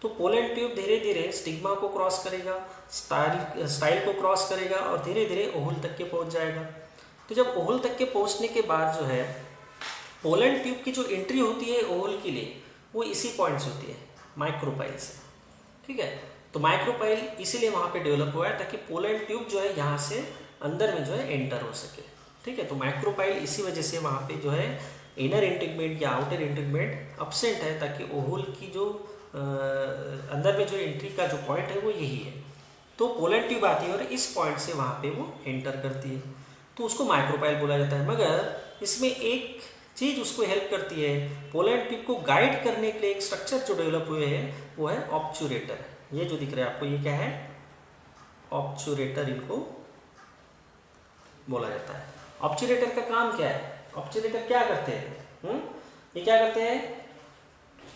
तो पोलन ट्यूब धीरे धीरे स्टिग्मा को क्रॉस करेगा, स्टाइल को क्रॉस करेगा और धीरे धीरे ओहुल तक के पहुँच जाएगा। तो जब ओहुल तक के पहुँचने के बाद जो है पोलन ट्यूब की जो एंट्री होती है ओहुल के लिए वो इसी पॉइंट से होती है, माइक्रोपाइल से। ठीक है, तो माइक्रोपाइल इसीलिए वहाँ पे डेवलप हुआ है ताकि पोलन ट्यूब जो है यहाँ से अंदर में जो है एंटर हो सके। ठीक है, तो माइक्रोपाइल इसी वजह से वहाँ पे जो है इनर इंटीग्यूमेंट या आउटर इंटीग्यूमेंट अब्सेंट है, ताकि ओहुल की जो अंदर में जो एंट्री का जो पॉइंट है वो यही है। तो पोलन ट्यूब आती है और इस पॉइंट से वहाँ पे वो एंटर करती है, तो उसको माइक्रोपाइल बोला जाता है। मगर इसमें एक चीज़ उसको हेल्प करती है, पोलन ट्यूब को गाइड करने के लिए एक स्ट्रक्चर जो डेवलप हुए हैं वो है ऑब्चुरेटर। ये जो दिख रहा है आपको ये क्या है? ऑब्चुरेटर इनको बोला जाता है। ऑब्चुरेटर का काम क्या है? ऑब्चुरेटर क्या करते हैं? ये क्या करते हैं?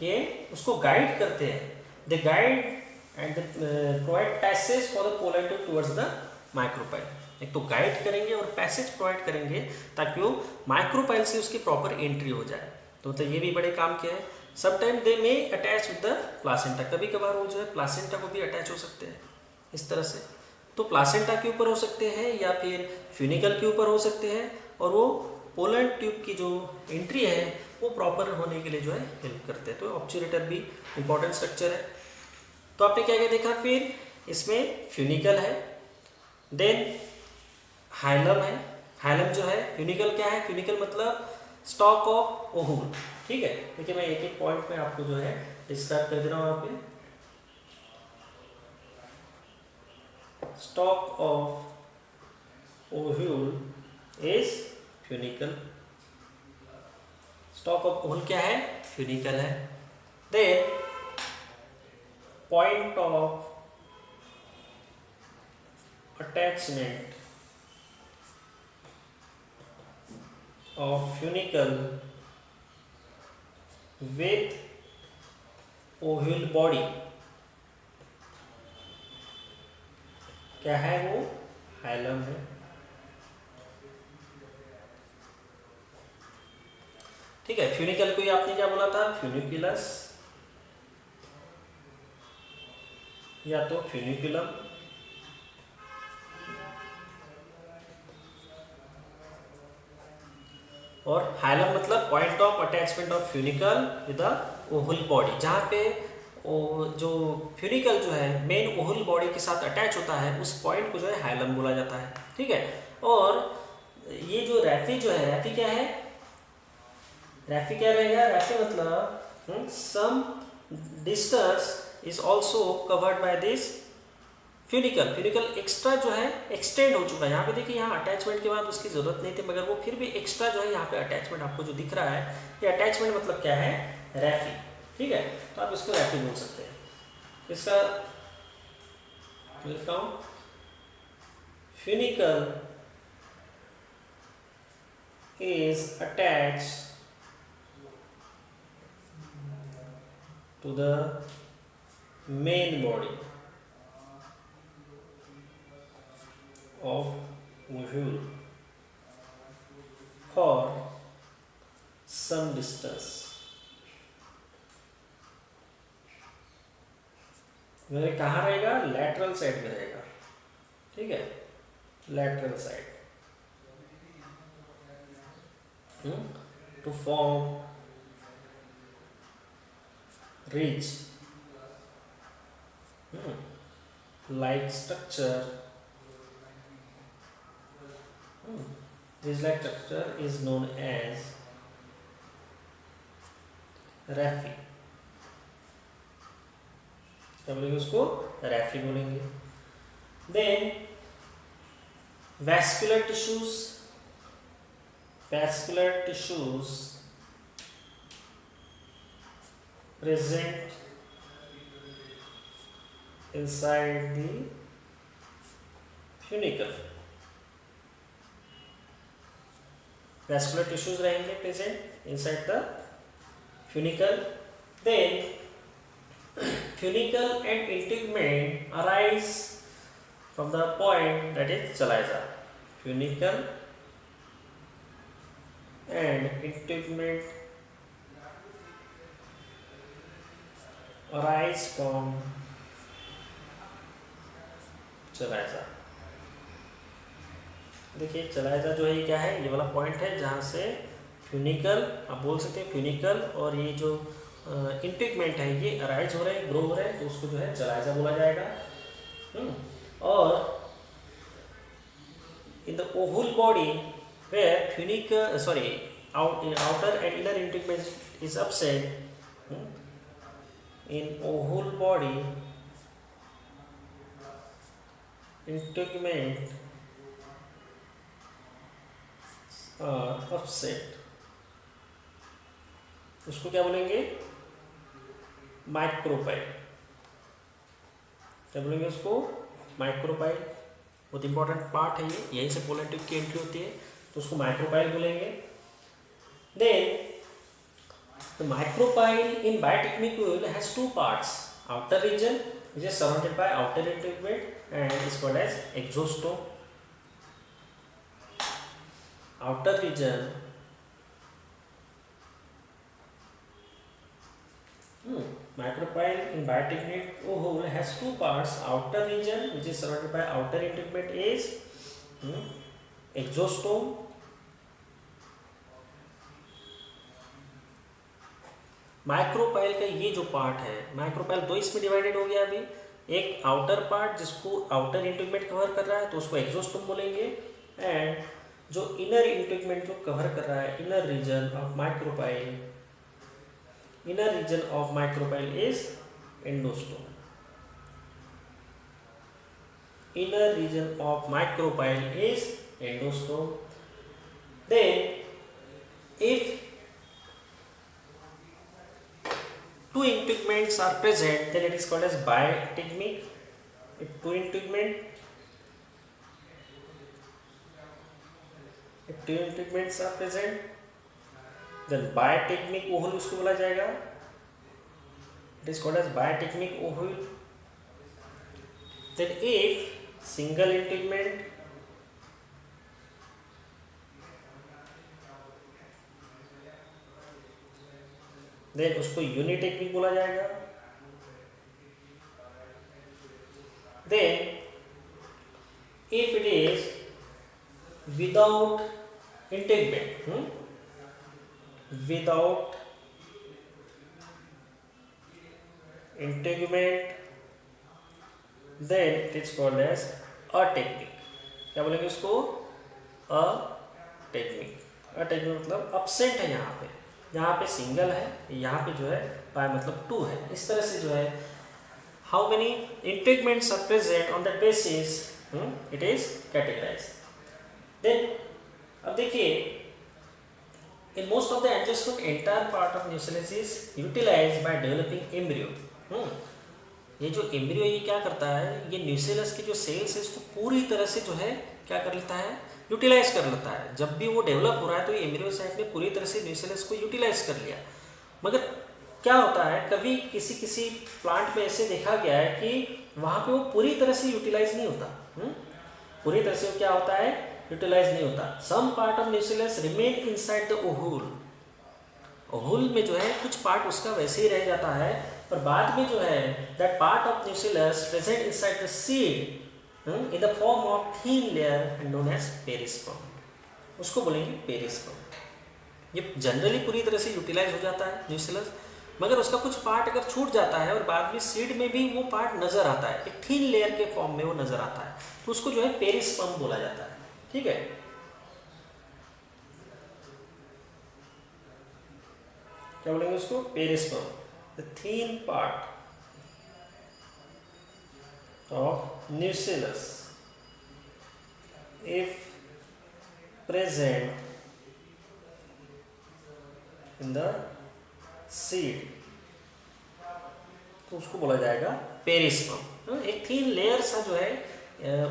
ये उसको गाइड करते हैं। They guide and provide passage for the polar tube towards the micropyle. एक तो गाइड करेंगे और पैसेज प्रोवाइड करेंगे ताकि वो माइक्रोपाइल से उसकी प्रॉपर एंट्री हो जाए। तो ये भी बड़े काम के हैं। Sometime they may attach with the placenta, कभी कभार वो जो है प्लासेंटा को भी अटैच हो सकते हैं इस तरह से। तो प्लासेंटा के ऊपर हो सकते हैं या फिर फ्यूनिकल के ऊपर हो सकते हैं, और वो पोलर ट्यूब की जो एंट्री है वो प्रॉपर होने के लिए जो है हेल्प करते हैं। तो ऑब्चुरेटर भी इंपॉर्टेंट स्ट्रक्चर है। तो आपने क्या क्या देखा, फिर इसमें फ्यूनिकल है, देन हाइलम है। हाइलम जो है, फ्यूनिकल क्या है, फ्यूनिकल मतलब स्टॉक ऑफ ओहुल। ठीक है, देखिए मैं एक एक पॉइंट में आपको जो है डिस्क्राइब कर दे रहा हूँ यहाँ पे। Stalk of ovule is funicle. Stalk of ovule क्या है, फ्यूनिकल है। Then point of attachment of funicle with ovule body क्या है, वो हाइलम है। ठीक है, फ्यूनिकल को ही आपने क्या बोला था, फ्यूनिकुलस या तो फ्यूनिकुलम, और हाइलम मतलब point of attachment of funicle with the ovule body, जहाँ पे जो फ्यूनिकल जो है मेन ओहुल बॉडी के साथ अटैच होता है, उस पॉइंट को जो है हाइलम बोला जाता है। ठीक है, और ये जो रैफी जो है, रैफी क्या है, रैफी क्या रहेगा, रैफी मतलब some distance is also covered by this funicle. Funicle extra जो है एक्सटेंड हो चुका है। यहाँ पे देखिए, यहाँ अटैचमेंट के बाद उसकी जरूरत नहीं थी, मगर वो फिर भी एक्स्ट्रा जो है यहाँ पे अटैचमेंट आपको जो दिख रहा है, ये अटैचमेंट मतलब क्या है, रैफी। ठीक है, तो आप इसको रैफी बोल सकते हैं। इसका लिखता हूँ, funicle is attach to the main body of ovule for some distance। मेरे कहाँ रहेगा, लैटरल साइड में रहेगा। ठीक है, lateral side to form ridge like structure। ridge-like structure is known as raphe। क्या बोलेंगे उसको, रैफी बोलेंगे। Then vascular tissues, vascular tissues present inside the funicle। Vascular tissues रहेंगे present inside the funicle. Then funicle and integument arise from the point that is chalaza. Funicle and integument arise from chalaza. देखिए chalaza जो है ये क्या है, ये वाला point है जहाँ से फ्यूनिकल, आप बोल सकते हैं फ्यूनिकल, और ये जो इंटीगमेंट है ये अराइज हो रहे हैं, ग्रो हो रहे हैं, तो उसको जो है चलाइजा बोला जाएगा। और in the ovule body where funicle outer and inner integument is absent, in ovule body integument absent, उसको क्या बोलेंगे, माइक्रोपाइल। क्या बोलेंगे उसको, माइक्रोपाइल। बहुत इंपॉर्टेंट पार्ट है ये, यहीं से पोलर ट्यूब की एंट्री होती है, तो उसको माइक्रोपाइल बोलेंगे। Then the micropyle in bitegmic has two parts, outer region which is surrounded by outer integument and is called as exostome. Outer region micropyle in biotechnique whole has two parts. Outer region which is surrounded by outer integument is exostome. Micropyle का ये जो part है, micropyle दो इसमें divided हो गया अभी। एक आउटर पार्ट जिसको आउटर इंटीग्मेंट कवर कर रहा है तो उसको एक्सोस्टोम बोलेंगे, एंड जो इनर इंटीग्मेंट जो कवर कर रहा है, inner region of micropyle, inner region of micropyle is endostome. Inner region of micropyle is endostome. Then if two integuments are present, then it is called as bitegmic. If two integuments are present, then bitegmic ovule उसको बोला जाएगा. It is called as bitegmic ovule. Then if single integument then उसको यूनिटेक्निक बोला जाएगा. Then if it is without integument, without integument, then it is called as अटेक्निक. क्या बोलेंगे उसको? अटेक्निक. अटेक्निक मतलब absent है यहाँ पे सिंगल है, यहाँ पे जो है बाय मतलब टू है. इस तरह से जो है how many integuments are present on that basis it is categorized. Then अब देखिए, in most of the angiosperm entire part of nucleus is utilized by developing embryo. ये जो एम्ब्रियो ये क्या करता है, ये न्यूक्लियस के जो सेल्स है इसको पूरी तरह से जो है क्या कर लेता है, यूटिलाइज कर लेता है. जब भी वो डेवलप हो रहा है तो ये एम्ब्रियो साइट ने पूरी तरह से न्यूक्लियस को यूटिलाइज कर लिया. मगर क्या होता है, कभी किसी प्लांट में ऐसे देखा गया है कि वहाँ पे वो पूरी तरह से यूटिलाइज नहीं होता. पूरी तरह से वो क्या होता है, यूटिलाइज नहीं होता. Some part of nucleus remain inside the ovule. Ovule में जो है कुछ पार्ट उसका वैसे ही रह जाता है, और बाद में जो है that part of nucleus present inside the seed in the form of thin layer known as perisperm. उसको बोलेंगे पेरिस्पर्म. ये जनरली पूरी तरह से यूटिलाइज हो जाता है न्यूक्लियस, मगर उसका कुछ पार्ट अगर छूट जाता है और बाद में सीड में भी वो पार्ट नजर आता है, एक थिन लेयर के फॉर्म में वो नजर आता है, तो उसको जो है पेरिस्पर्म बोला जाता है. ठीक है. क्या बोलेंगे उसको? Perisperm. The thin part of nucellus if present in the seed तो उसको बोला जाएगा पेरिस्पर्म. एक थीन लेयर सा जो है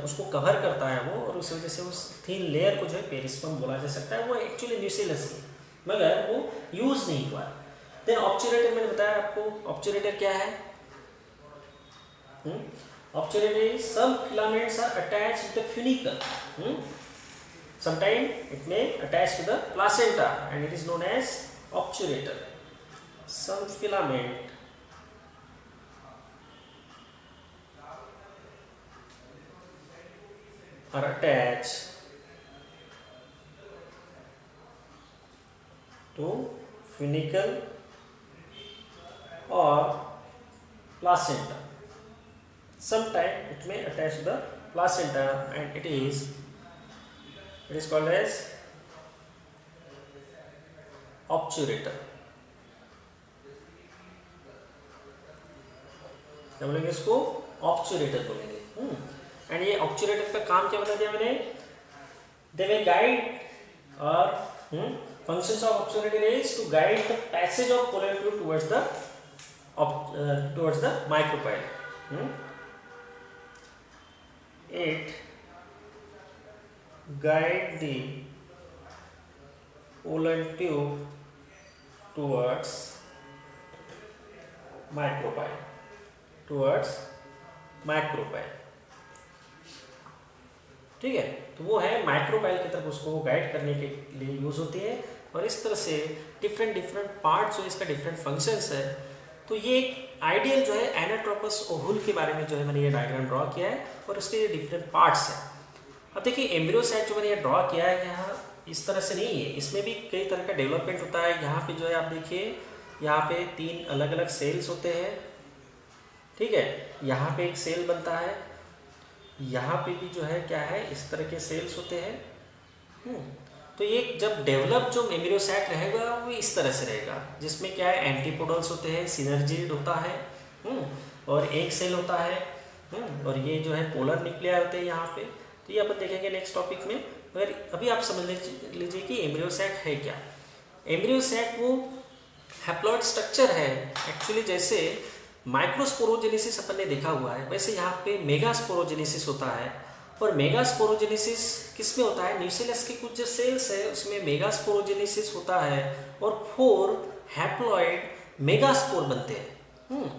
उसको कवर करता है वो, और उस वजह से उस थीन लेयर को जो है पेरिस्पर्म बोला जा सकता है. वो एक्चुअली न्यूक्लियस है मगर वो यूज नहीं हुआ. देन ऑब्चुरेटर, मैंने बताया आपको ऑब्चुरेटर क्या है. Obturator is some filaments are attached to the funicle. Sometimes it may attach to the placenta and it is known as obturator. Some filament are attached to funicle or placenta. Sometimes it may attach to the placenta and it is called as obturator. क्या बोलेंगे इसको? ऑब्चुरेटर बोलेंगे. And ये ऑब्चुरेटर का काम क्या बता दिया मैंने? दे विल गाइड और functions of obturator is to guide the passage of polar fluid towards the micropyle. It guide the pollen tube towards micropyle, towards micropyle, ठीक है। तो वो है माइक्रोपाइल की तरफ उसको गाइड करने के लिए यूज होती है। और इस तरह से डिफरेंट डिफरेंट पार्ट जो इसका डिफरेंट फंक्शंस है। तो ये एक आइडियल जो है एनाट्रोपस ओहुल के बारे में जो है मैंने ये डायग्राम ड्रॉ किया है और उसके ये डिफरेंट पार्ट्स हैं। अब देखिए एम्ब्रियो साइट जो मैंने ये ड्रॉ किया है यहाँ इस तरह से नहीं है, इसमें भी कई तरह का डेवलपमेंट होता है। यहाँ पे जो है आप देखिए यहाँ पे 3 अलग अलग सेल्स होते हैं, ठीक है। यहाँ पे एक सेल बनता है, यहाँ पे भी जो है क्या है इस तरह के सेल्स होते हैं। तो ये जब डेवलप जो एम्ब्रियो सैक रहेगा वो इस तरह से रहेगा, जिसमें क्या है एंटीपोडल्स होते हैं, सिनर्जिड होता है, और एक सेल होता है, और ये जो है पोलर न्यूक्लियर होते हैं यहाँ पे। तो ये अपन देखेंगे नेक्स्ट टॉपिक में। मगर अभी आप समझ लीजिए कि एम्ब्रियो सैक है क्या। एम्ब्रियो सैक वो हैप्लॉइड स्ट्रक्चर है एक्चुअली। जैसे माइक्रोस्पोरोजेनेसिस अपन ने देखा हुआ है, वैसे यहाँ पे मेगास्पोरोजेनेसिस होता है। और मेगास्पोरोजेनेसिस किस में होता है, न्यूक्लियस के कुछ जो सेल्स है उसमें मेगास्पोरोजेनेसिस होता है और 4 हैप्लॉइड मेगास्पोर बनते हैं।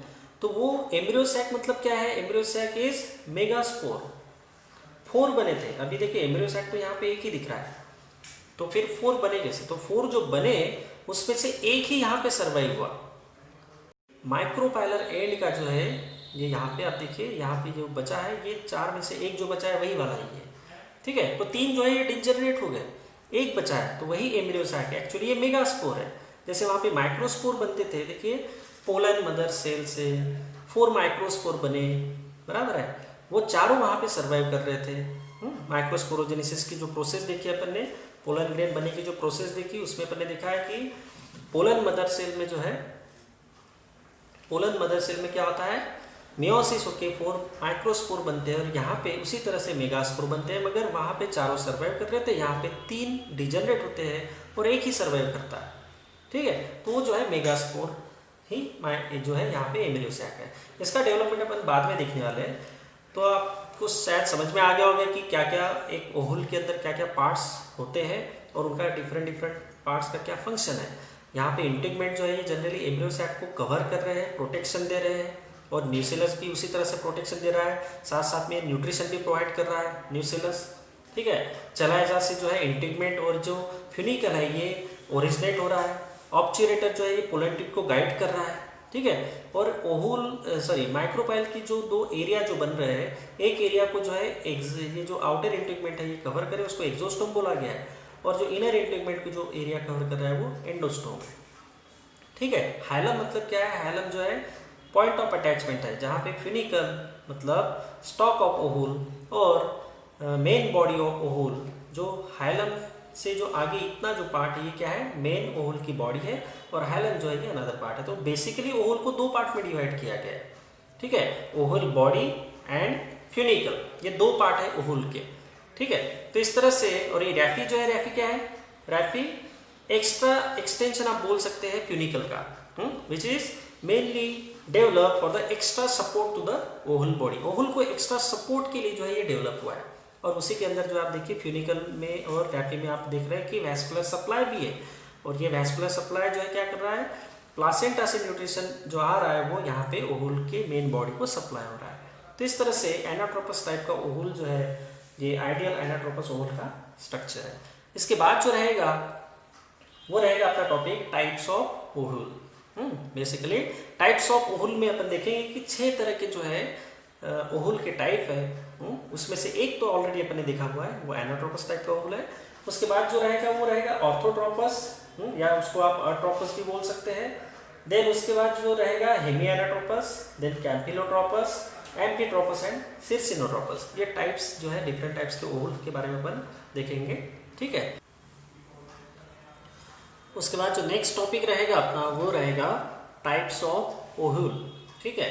तो वो एम्ब्रियो सैक मतलब क्या है, एम्ब्रियो सैक इज मेगास्पोर। 4 बने थे, अभी देखिए एम्ब्रियो सैक तो यहाँ पे एक ही दिख रहा है, तो फिर 4 बने कैसे, तो 4 जो बने उसमें से एक ही यहाँ पे सर्वाइव हुआ। माइक्रोपाइलर एंड का जो है ये यहाँ पे आप देखिए, यहाँ पे जो बचा है ये 4 में से एक जो बचा है वही वाला ही है, ठीक है। तो 3 जो है ये डिजनरेट हो गए, एक बचा है तो वही एम्ब्रियो सैक है। एक्चुअली ये मेगास्पोर है। जैसे वहाँ पे माइक्रोस्पोर बनते थे, देखिए पोलन मदर सेल से 4 माइक्रोस्पोर बने, बराबर है। वो चारों वहाँ पे सर्वाइव कर रहे थे। माइक्रोस्पोरोजेनेसिस की जो प्रोसेस देखी अपन ने, पोलन ग्रेन बनने की जो प्रोसेस देखी, उसमें अपन ने देखा है कि पोलन मदर सेल में जो है, पोलन मदर सेल में क्या होता है, मियोसिस होके 4 माइक्रोस्पोर बनते हैं और यहाँ पे उसी तरह से मेगास्पोर बनते हैं। मगर वहाँ पे चारों सर्वाइव कर रहे थे, यहाँ पे 3 डिजनरेट होते हैं और एक ही सर्वाइव करता है, ठीक है। तो वो जो है मेगास्पोर ही जो है यहाँ पे एम्ब्रियो सैक है। इसका डेवलपमेंट अपन बाद में देखने वाले हैं। तो आपको शायद समझ में आ गया होगा कि क्या क्या एक ओहुल के अंदर क्या क्या पार्ट्स होते हैं और उनका डिफरेंट डिफरेंट पार्ट्स का क्या फंक्शन है। यहाँ पे इंटीग्मेंट जो है ये जनरली एम्ब्रियो सैक को कवर कर रहे हैं, प्रोटेक्शन दे रहे हैं, और न्यूक्लियस भी उसी तरह से प्रोटेक्शन दे रहा है, साथ साथ में न्यूट्रिशन भी प्रोवाइड कर रहा है न्यूक्लियस, ठीक है। चलाइजा से जो है इंटीग्मेंट और जो फ्यूनिकल है ये ओरिजिनेट हो रहा है। ऑब्चुरेटर जो है ये पोलन टिप को गाइड कर रहा है, ठीक है। और ओहुल माइक्रोपाइल की जो 2 एरिया जो बन रहे हैं, एक एरिया को जो है ये जो आउटर इंटीग्मेंट है ये कवर करे, उसको एक्सोस्टोम बोला गया है, और जो इनर इंटीग्मेंट को जो एरिया कवर कर रहा है वो एंडोस्टोम है, ठीक है। हाइलम मतलब क्या है, हाइलम जो है पॉइंट ऑफ अटैचमेंट है, जहाँ पे फ्यूनिकल मतलब स्टॉक ऑफ ओहुल और मेन बॉडी ऑफ ओहुल, जो हाइलम से जो आगे इतना जो पार्ट है ये क्या है, मेन ओहुल की बॉडी है, और हाइलम जो है ये अनदर पार्ट है। तो बेसिकली ओहुल को 2 पार्ट में डिवाइड किया गया है, ठीक है। ओहुल बॉडी एंड फ्यूनिकल, ये 2 पार्ट है ओहुल के, ठीक है। तो इस तरह से, और ये रैफी जो है, रैफी क्या है, रैफी एक्स्ट्रा एक्सटेंशन आप बोल सकते हैं फ्यूनिकल का, which is mainly develop for the extra support to the ovule body. Ovule को एक्स्ट्रा सपोर्ट के लिए जो है ये डेवलप हुआ है। और उसी के अंदर जो आप देखिए फ्यूनिकल में और रैफी में आप देख रहे हैं कि वैस्कुलर सप्लाई भी है, और ये वैस्कुलर सप्लाई जो है क्या कर रहा है, प्लासेंटा से न्यूट्रिशन जो आ रहा है वो यहाँ पे ओहुल के मेन बॉडी को सप्लाई हो रहा है। तो इस तरह से एनाट्रोपस टाइप का ओहुल जो है ये आइडियल एनाट्रोपस ओहुल का स्ट्रक्चर है। इसके बाद जो रहेगा वो रहेगा अपना topic types of ovule. Basically types of ovule में अपन देखेंगे कि 6 तरह के जो है ओहुल के टाइप है। उसमें से एक तो ऑलरेडी अपन ने देखा हुआ है, वो एनाट्रोपस टाइप का ओहुल है। उसके बाद जो रहेगा वो रहेगा ऑर्थोट्रोपस, या उसको आप अट्रोपस भी बोल सकते हैं। देन उसके बाद जो रहेगा हेमी एनाट्रोपस, देन कैम्पिलोट्रोपस, एम्फीट्रोपस एंड सिरसिनोट्रोपस। ये टाइप्स जो है डिफरेंट टाइप्स के ओहुल के बारे में अपन देखेंगे, ठीक है। उसके बाद जो नेक्स्ट टॉपिक रहेगा अपना वो रहेगा टाइप्स ऑफ ओहुल, ठीक है।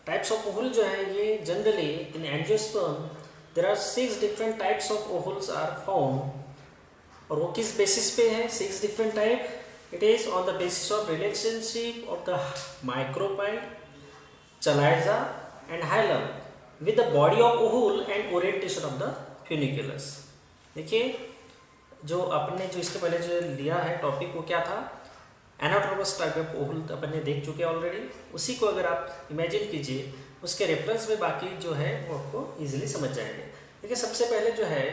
टाइप्स ऑफ ओहुल जो है ये generally in angiosperm there are 6 different types of ovules are found. और वो किस बेसिस पे है 6 different type, it is on the basis of relationship of the micropyle, chalaza and hilum with the body of ovule and orientation of the funiculus. देखिए जो अपने जो इसके पहले जो लिया है टॉपिक वो क्या था, एनाट्रोपस टाइप ऑफ ओहुल अपन ने देख चुके हैं ऑलरेडी। उसी को अगर आप इमेजिन कीजिए, उसके रेफरेंस में बाकी जो है वो आपको इजीली समझ जाएंगे। देखिए सबसे पहले जो है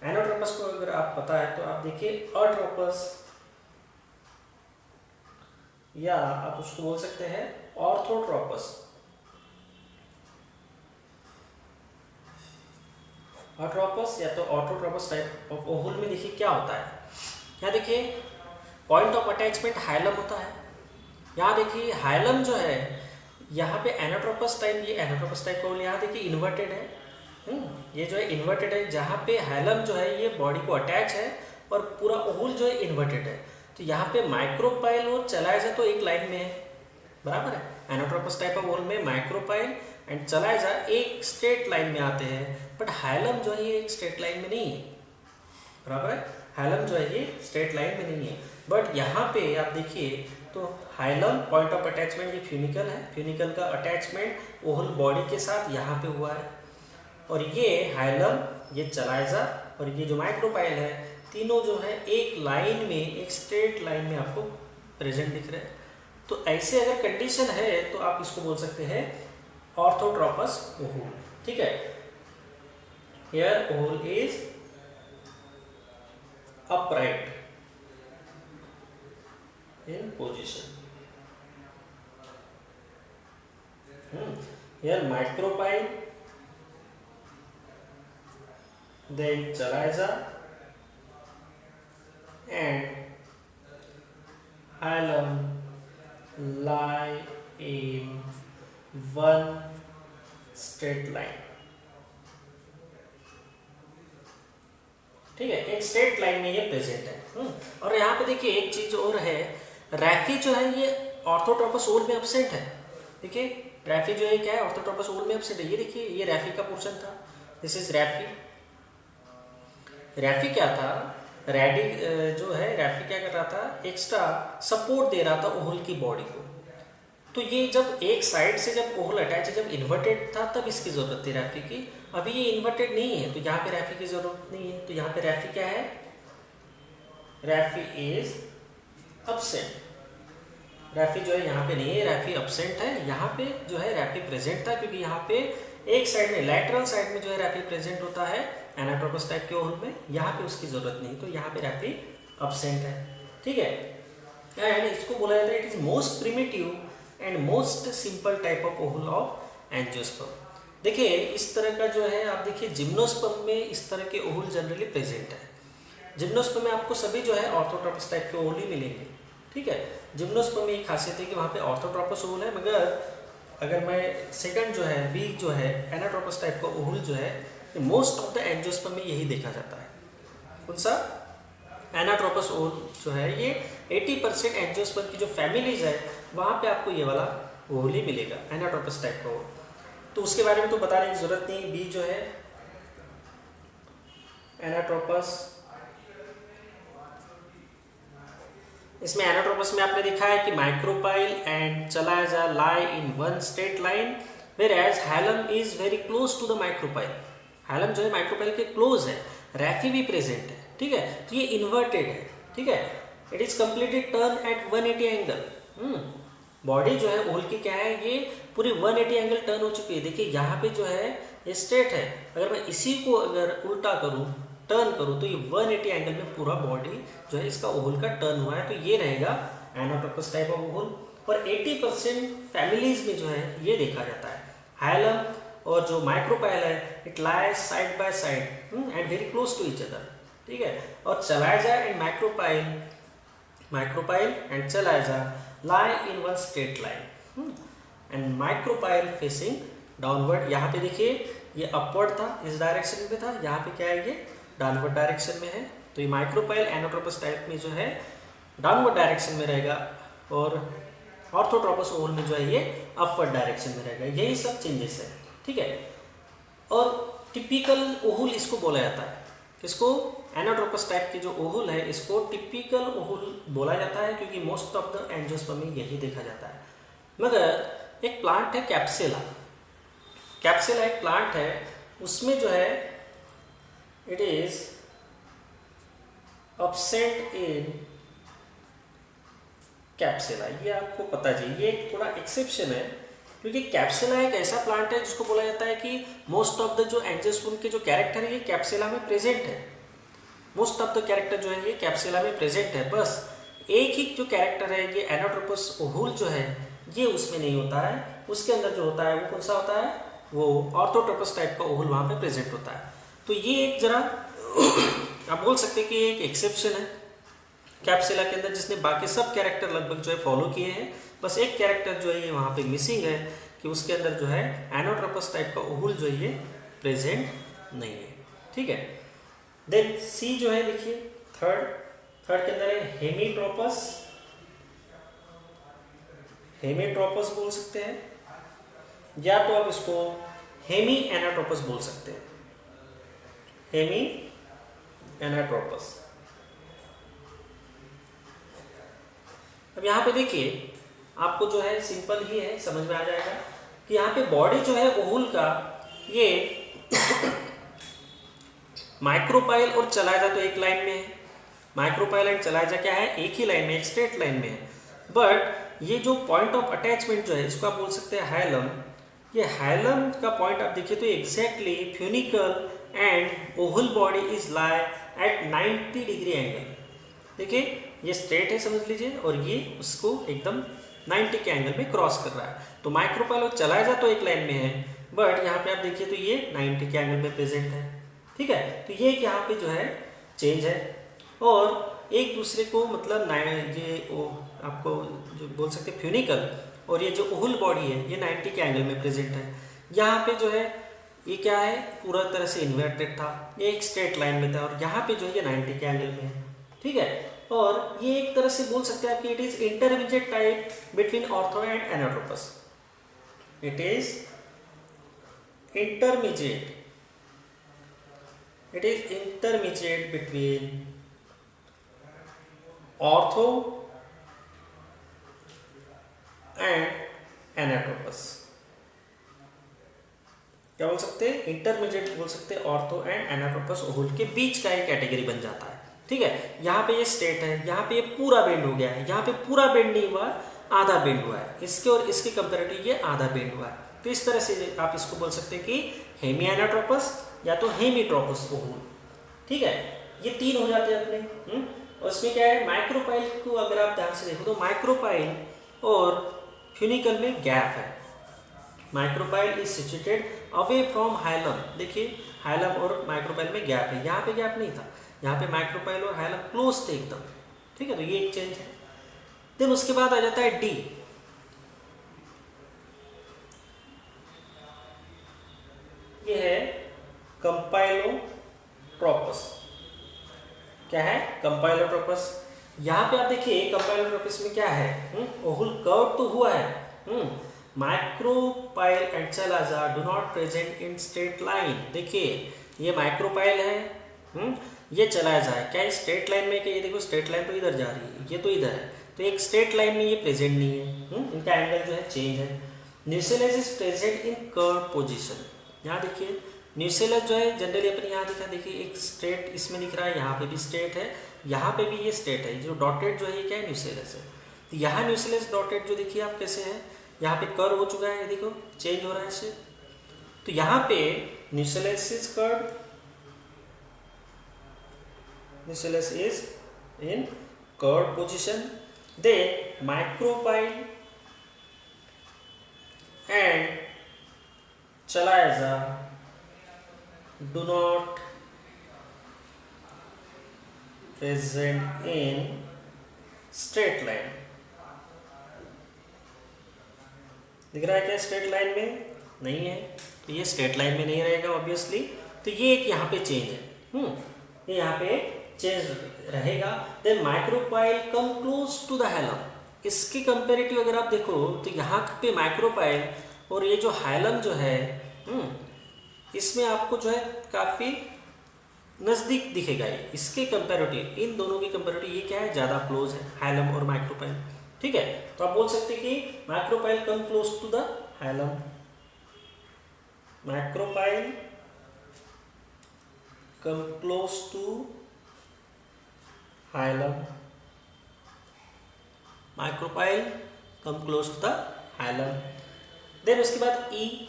एनोट्रोपस को अगर आप पता है तो आप देखिए अट्रोपस, या आप उसको बोल सकते हैं ऑर्थोट्रोपस। अट्रोपस या तो ऑर्थोट्रोपस टाइप ऑफ ओहुल में देखिए क्या होता है। यहाँ देखिए पॉइंट ऑफ अटैचमेंट हाइलम होता है। यहाँ देखिए हाइलम जो है यहाँ पे एनाट्रोपस टाइप, ये एनाट्रोपस टाइप का ओहुल यहाँ देखिए इन्वर्टेड है। ये जो है इन्वर्टेड है, जहाँ पे हाइलम जो है ये बॉडी को अटैच है और पूरा ओहुल जो है इन्वर्टेड है। तो यहाँ पे माइक्रोपाइल और चलाइजा तो एक लाइन में है, बराबर है। एनाट्रोपस टाइप ऑफ ओहुल में माइक्रोपाइल एंड चलाइजा एक स्ट्रेट लाइन में आते हैं, बट हाइलम जो है ये एक स्ट्रेट लाइन में नहीं है, बराबर है। हाइलम जो है ये स्ट्रेट लाइन में नहीं है, बट यहाँ पे आप देखिए तो हाइलम पॉइंट ऑफ अटैचमेंट ये फ्यूनिकल है, फ्यूनिकल का अटैचमेंट ओहुल बॉडी के साथ यहाँ पे हुआ है, और ये हाइलम, ये चलाइजा और ये जो माइक्रोपाइल है, तीनों जो है एक लाइन में, एक स्ट्रेट लाइन में आपको प्रेजेंट दिख रहे हैं। तो ऐसे अगर कंडीशन है तो आप इसको बोल सकते हैं ऑर्थोट्रोपस ओहुल, ठीक है। Here ovule is upright in position. Here micropyle, then chalaza and hilum lie in one straight line, ठीक है। एक स्ट्रेट लाइन में ये प्रेजेंट है। और यहाँ पे देखिए एक चीज और है, रैफी जो है ये ऑर्थोट्रोपस ओहुल में एब्सेंट है। देखिए रैफी जो है क्या है, ऑर्थोट्रोपस ओहुल में एब्सेंट है। ये देखिए ये रैफी का पोर्शन था, दिस इज रैफी। रैफी क्या था, रैडी जो है रैफी क्या कर रहा था, एक्स्ट्रा सपोर्ट दे रहा था ओहुल की बॉडी को। तो ये जब एक साइड से जब ओहुल अटैच है, जब इन्वर्टेड था तब इसकी जरूरत थी रैफी की। अभी ये इन्वर्टेड नहीं है तो यहाँ पे रैफी की जरूरत नहीं है। तो यहाँ पे रैफी क्या है, रैफी इज अब्सेंट। रैफी जो है यहाँ पे नहीं है, रैफी अब्सेंट है। यहाँ पे जो है रैफी प्रेजेंट था, क्योंकि यहाँ पे एक साइड में, लैटरल साइड में जो है रैफी प्रेजेंट होता है एनाट्रोपस टाइप के ओहुल में, यहाँ पे उसकी जरूरत नहीं, तो यहाँ पे रैफी अब्सेंट है, ठीक है। एंड इसको बोला जाता है it is most primitive and most simple type of ovule of angiosperm. देखिए इस तरह का जो है, आप देखिए जिम्नोस्पर्म में इस तरह के ओहुल जनरली प्रेजेंट है। जिम्नोस्पर्म में आपको सभी जो है ऑर्थोट्रोपस टाइप के ओहुल ही मिलेंगे, ठीक है। जिम्नोस्पर्म में एक खासियत है कि वहाँ पे ऑर्थोट्रोपस ओहुल है, मगर अगर मैं सेकंड जो है बी जो है एनाट्रोपस टाइप का ओहुल जो है, मोस्ट ऑफ द एंजियोस्पर्म में यही देखा जाता है। कौन सा, एनाट्रोपस ओहुल जो है ये 80% एंजियोस्पर्म की जो फैमिलीज है वहाँ पे आपको ये वाला ओहुल ही मिलेगा, एनाट्रोपस टाइप का ओहुल। तो उसके बारे में तो बताने की जरूरत नहीं। बी जो है एनाट्रोपस, इसमें एनाट्रोपस में आपने देखा है कि micropyle and chalaza lie in one straight line, whereas hilum is very close to the micropyle. Hilum जो है माइक्रोपाइल के क्लोज है। रैफी भी प्रेजेंट है, ठीक है। तो ये इन्वर्टेड है, ठीक है। It is completely turn eight 180 angle. Body जो है ओहुल की क्या है, ये पूरी 180 एंगल टर्न हो चुकी है। देखिए यहाँ पे जो है ये स्ट्रेट है, अगर मैं इसी को अगर उल्टा करूँ, टर्न करूँ, तो ये 180 एंगल में पूरा बॉडी जो है इसका ओहुल का टर्न हुआ है। तो ये रहेगा एनाट्रोपस टाइप ऑफ ओहुल। और 80% फैमिलीज में जो है ये देखा जाता है। हाइलम और जो माइक्रोपाइल है it lies side by side and very close to each other, ठीक है। और chalaza and micropyle and chalaza lie in one straight line and micropyle facing downward। यहाँ पे देखिए ये अपवर्ड था, इस डायरेक्शन में था, यहाँ पे क्या है ये डाउनवर्ड डायरेक्शन में है। तो ये माइक्रोपाइल एनाट्रोपस टाइप में जो है डाउनवर्ड डायरेक्शन में रहेगा, और ऑर्थोट्रोपस ओहुल में जो है ये अपवर्ड डायरेक्शन में रहेगा। यही सब चेंजेस है, ठीक है। और टिपिकल ओहुल इसको बोला जाता है, इसको एनाट्रोपस टाइप के जो ओहुल है इसको टिपिकल ओहुल बोला जाता है, क्योंकि मोस्ट ऑफ द एंजियोस्पर्म में यही देखा जाता है। मगर एक प्लांट है कैप्सेला, कैप्सेला एक प्लांट है, उसमें जो है इट इज एब्सेंट इन कैप्सेला। ये आपको पता चाहिए, ये थोड़ा एक्सेप्शन है क्योंकि कैप्सुला एक ऐसा प्लांट है जिसको बोला जाता है कि मोस्ट ऑफ द जो एंजियोस्पर्म के जो कैरेक्टर है ये कैप्सुला में प्रेजेंट है। मोस्ट ऑफ द कैरेक्टर जो है ये कैप्सुला में प्रेजेंट है, बस एक ही जो कैरेक्टर है ये एनाट्रोपस ओहुल जो है ये उसमें नहीं होता है। उसके अंदर जो होता है वो कौन सा होता है, वो ऑर्थोट्रोपस टाइप का ओहुल वहाँ पे प्रेजेंट होता है। तो ये एक जरा आप बोल सकते हैं कि एक एक्सेप्शन है कैप्सुला के अंदर, जिसने बाकी सब कैरेक्टर लगभग जो है फॉलो किए हैं, बस एक कैरेक्टर जो है ये वहाँ पे मिसिंग है कि उसके अंदर जो है एनाट्रोपस टाइप का ओहुल जो है ये प्रेजेंट नहीं है। ठीक है, देन सी जो है देखिए थर्ड के अंदर है हेमीट्रोपस। हेमीट्रोपस बोल सकते हैं या तो आप इसको हेमी एनाट्रोपस बोल सकते हैं, हेमी एनाट्रोपस। अब यहाँ पे देखिए आपको जो है सिंपल ही है, समझ में आ जाएगा कि यहाँ पे बॉडी जो है ओहुल का ये माइक्रोपाइल और चलाइजा तो एक लाइन में है, माइक्रोपाइल एंड चलाइजा क्या है, एक ही लाइन में, एक स्ट्रेट लाइन में है। बट ये जो पॉइंट ऑफ अटैचमेंट जो है इसको आप बोल सकते हैं हाइलम। ये हाइलम का पॉइंट आप देखिए तो exactly funicle and ovule body is lie at 90 degree angle. देखिए ये स्ट्रेट है समझ लीजिए, और ये उसको एकदम 90 के एंगल में क्रॉस कर रहा है। तो माइक्रोपाइल और चलाइजा तो एक लाइन में है, बट यहाँ पे आप देखिए तो ये 90 के एंगल में प्रेजेंट है। ठीक है, तो ये यहाँ पे जो है चेंज है, और एक दूसरे को मतलब ये आपको जो बोल सकते हैं फ्यूनिकल और ये जो ओहुल बॉडी है ये 90 के एंगल में प्रेजेंट है। यहाँ पे जो है ये क्या है, पूरा तरह से इन्वर्टेड था, ये एक स्ट्रेट लाइन में था, और यहाँ पे जो है ये 90 के एंगल में है। ठीक है, और ये एक तरह से बोल सकते हैं आप कि it is intermediate type between ortho and anatropous. It is intermediate, it is intermediate between ortho and anatropus। क्या बोल सकते हैं, इंटरमीडिएट बोल सकते हैं ऑर्थो एंड एनाट्रोपस ओहुल के बीच का एक कैटेगरी बन जाता है। ठीक है, यहाँ पे ये स्ट्रेट है, यहाँ पे ये पूरा बेंड हो गया है, यहाँ पे पूरा बेंड नहीं हुआ, आधा बेंड हुआ है, इसके और इसके कंपेरेटिव ये आधा बेंड हुआ है। तो इस तरह से आप इसको बोल सकते हैं कि हेमी एनाट्रोपस या तो हेमीट्रोपस ओहुल। ठीक है, ये तीन हो जाते हैं अपने। और इसमें क्या है, माइक्रोपाइल को अगर आप ध्यान से देखो तो माइक्रोपाइल और फ्यूनिकल में गैप है। Micropyle is situated away from hilum. देखिए हाइलम और माइक्रोपाइल में गैप है, यहाँ पे गैप नहीं था, यहाँ पे माइक्रोपाइल और हाइलम क्लोज थे एकदम। ठीक है, तो ये एक चेंज है। देन उसके बाद आ जाता है डी। ये है कंपाइलोट्रोपस। क्या है, कंपाइलोट्रोपस। यहाँ पे आप देखिए कंपाइलोट्रोपस में क्या है, ओहुल कर्व तो हुआ है, micropyle and chalaza do not present in straight line. देखिए ये माइक्रोपाइल है, ये चलाइजा है, क्या स्ट्रेट लाइन में, क्या ये देखो स्ट्रेट लाइन तो इधर जा रही है, ये तो इधर है, तो एक स्ट्रेट लाइन में ये प्रेजेंट नहीं है, इनका एंगल जो है चेंज है। Nucellus is present in curve position. यहाँ देखिए न्यूसेलस जो है जनरली अपन यहाँ दिखा, देखिए एक स्ट्रेट इसमें दिख रहा है, यहाँ पे भी स्ट्रेट है, यहाँ पे भी ये स्ट्रेट है, जो डॉटेड जो है ये क्या है, न्यूसेलस है। तो यहाँ न्यूसेलस डॉटेड जो देखिए आप कैसे है, यहाँ पे कर्व हो चुका है, देखो चेंज हो रहा है शेप। तो यहाँ पे nucellus is curve, nucellus is in curve position. Then micropyle and chalaza do not present in straight line। दिख रहा है क्या, स्ट्रेट लाइन में नहीं है, तो ये स्ट्रेट लाइन में नहीं रहेगा ऑब्वियसली। तो ये एक यहाँ पे चेंज है, ये यहाँ पे चेंज रहेगा। Then micropyle come close to the hilum. इसके कंपेरेटिव अगर आप देखो तो यहाँ पे माइक्रोपाइल और ये जो हाइलम जो है, इसमें आपको जो है काफ़ी नज़दीक दिखेगा ये, इसके कंपैरेटिव, इन दोनों के कंपैरेटिव ये क्या है, ज़्यादा क्लोज है हाइलम और माइक्रोपाइल। ठीक है, तो आप बोल सकते हैं कि micropyle come close to the hilum, micropyle come close to hilum, micropyle come close to the hilum. Then उसके बाद ई,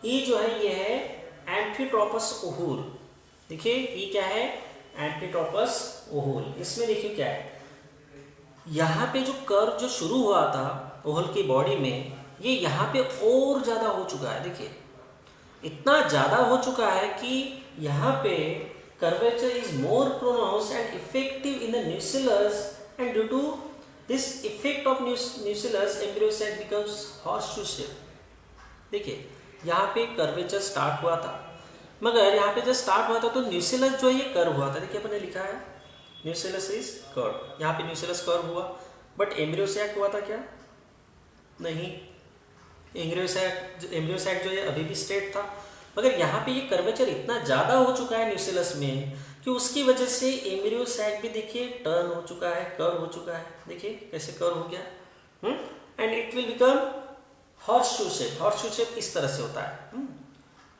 ई जो है ये है एम्फिट्रोपस ओहूल। देखिए ई क्या है, एम्फिट्रोपस ओहूल। इसमें देखिए क्या है, यहाँ पे जो कर्व जो शुरू हुआ था ओहल की बॉडी में, ये यहाँ पे और ज़्यादा हो चुका है। देखिए इतना ज़्यादा हो चुका है कि यहाँ पे curvature is more pronounced and effective in the nucellus, and due to this effect of nucellus embryo site becomes horseshoe shape. देखिए यहाँ पे कर्वेचर स्टार्ट हुआ था, मगर यहाँ पे जब स्टार्ट हुआ था तो न्यूसिलस जो है ये कर्व हुआ था। देखिए अपने लिखा है न्यूसिलस इज कर्व, यहाँ पे न्यूसिलस कर्व हुआ, बट एम्ब्रियो सैक हुआ था क्या? नहीं, एम्ब्रियो सैक जो है अभी भी स्ट्रेट था, मगर यहाँ पे ये कर्वेचर इतना ज़्यादा हो चुका है न्यूसिलस में कि उसकी वजह से एम्ब्रियो सैक भी देखिए टर्न हो चुका है, कर्व हो चुका है। देखिए कैसे कर्व हो गया, and it will become horseshoe shape. Horseshoe shape इस तरह से होता है,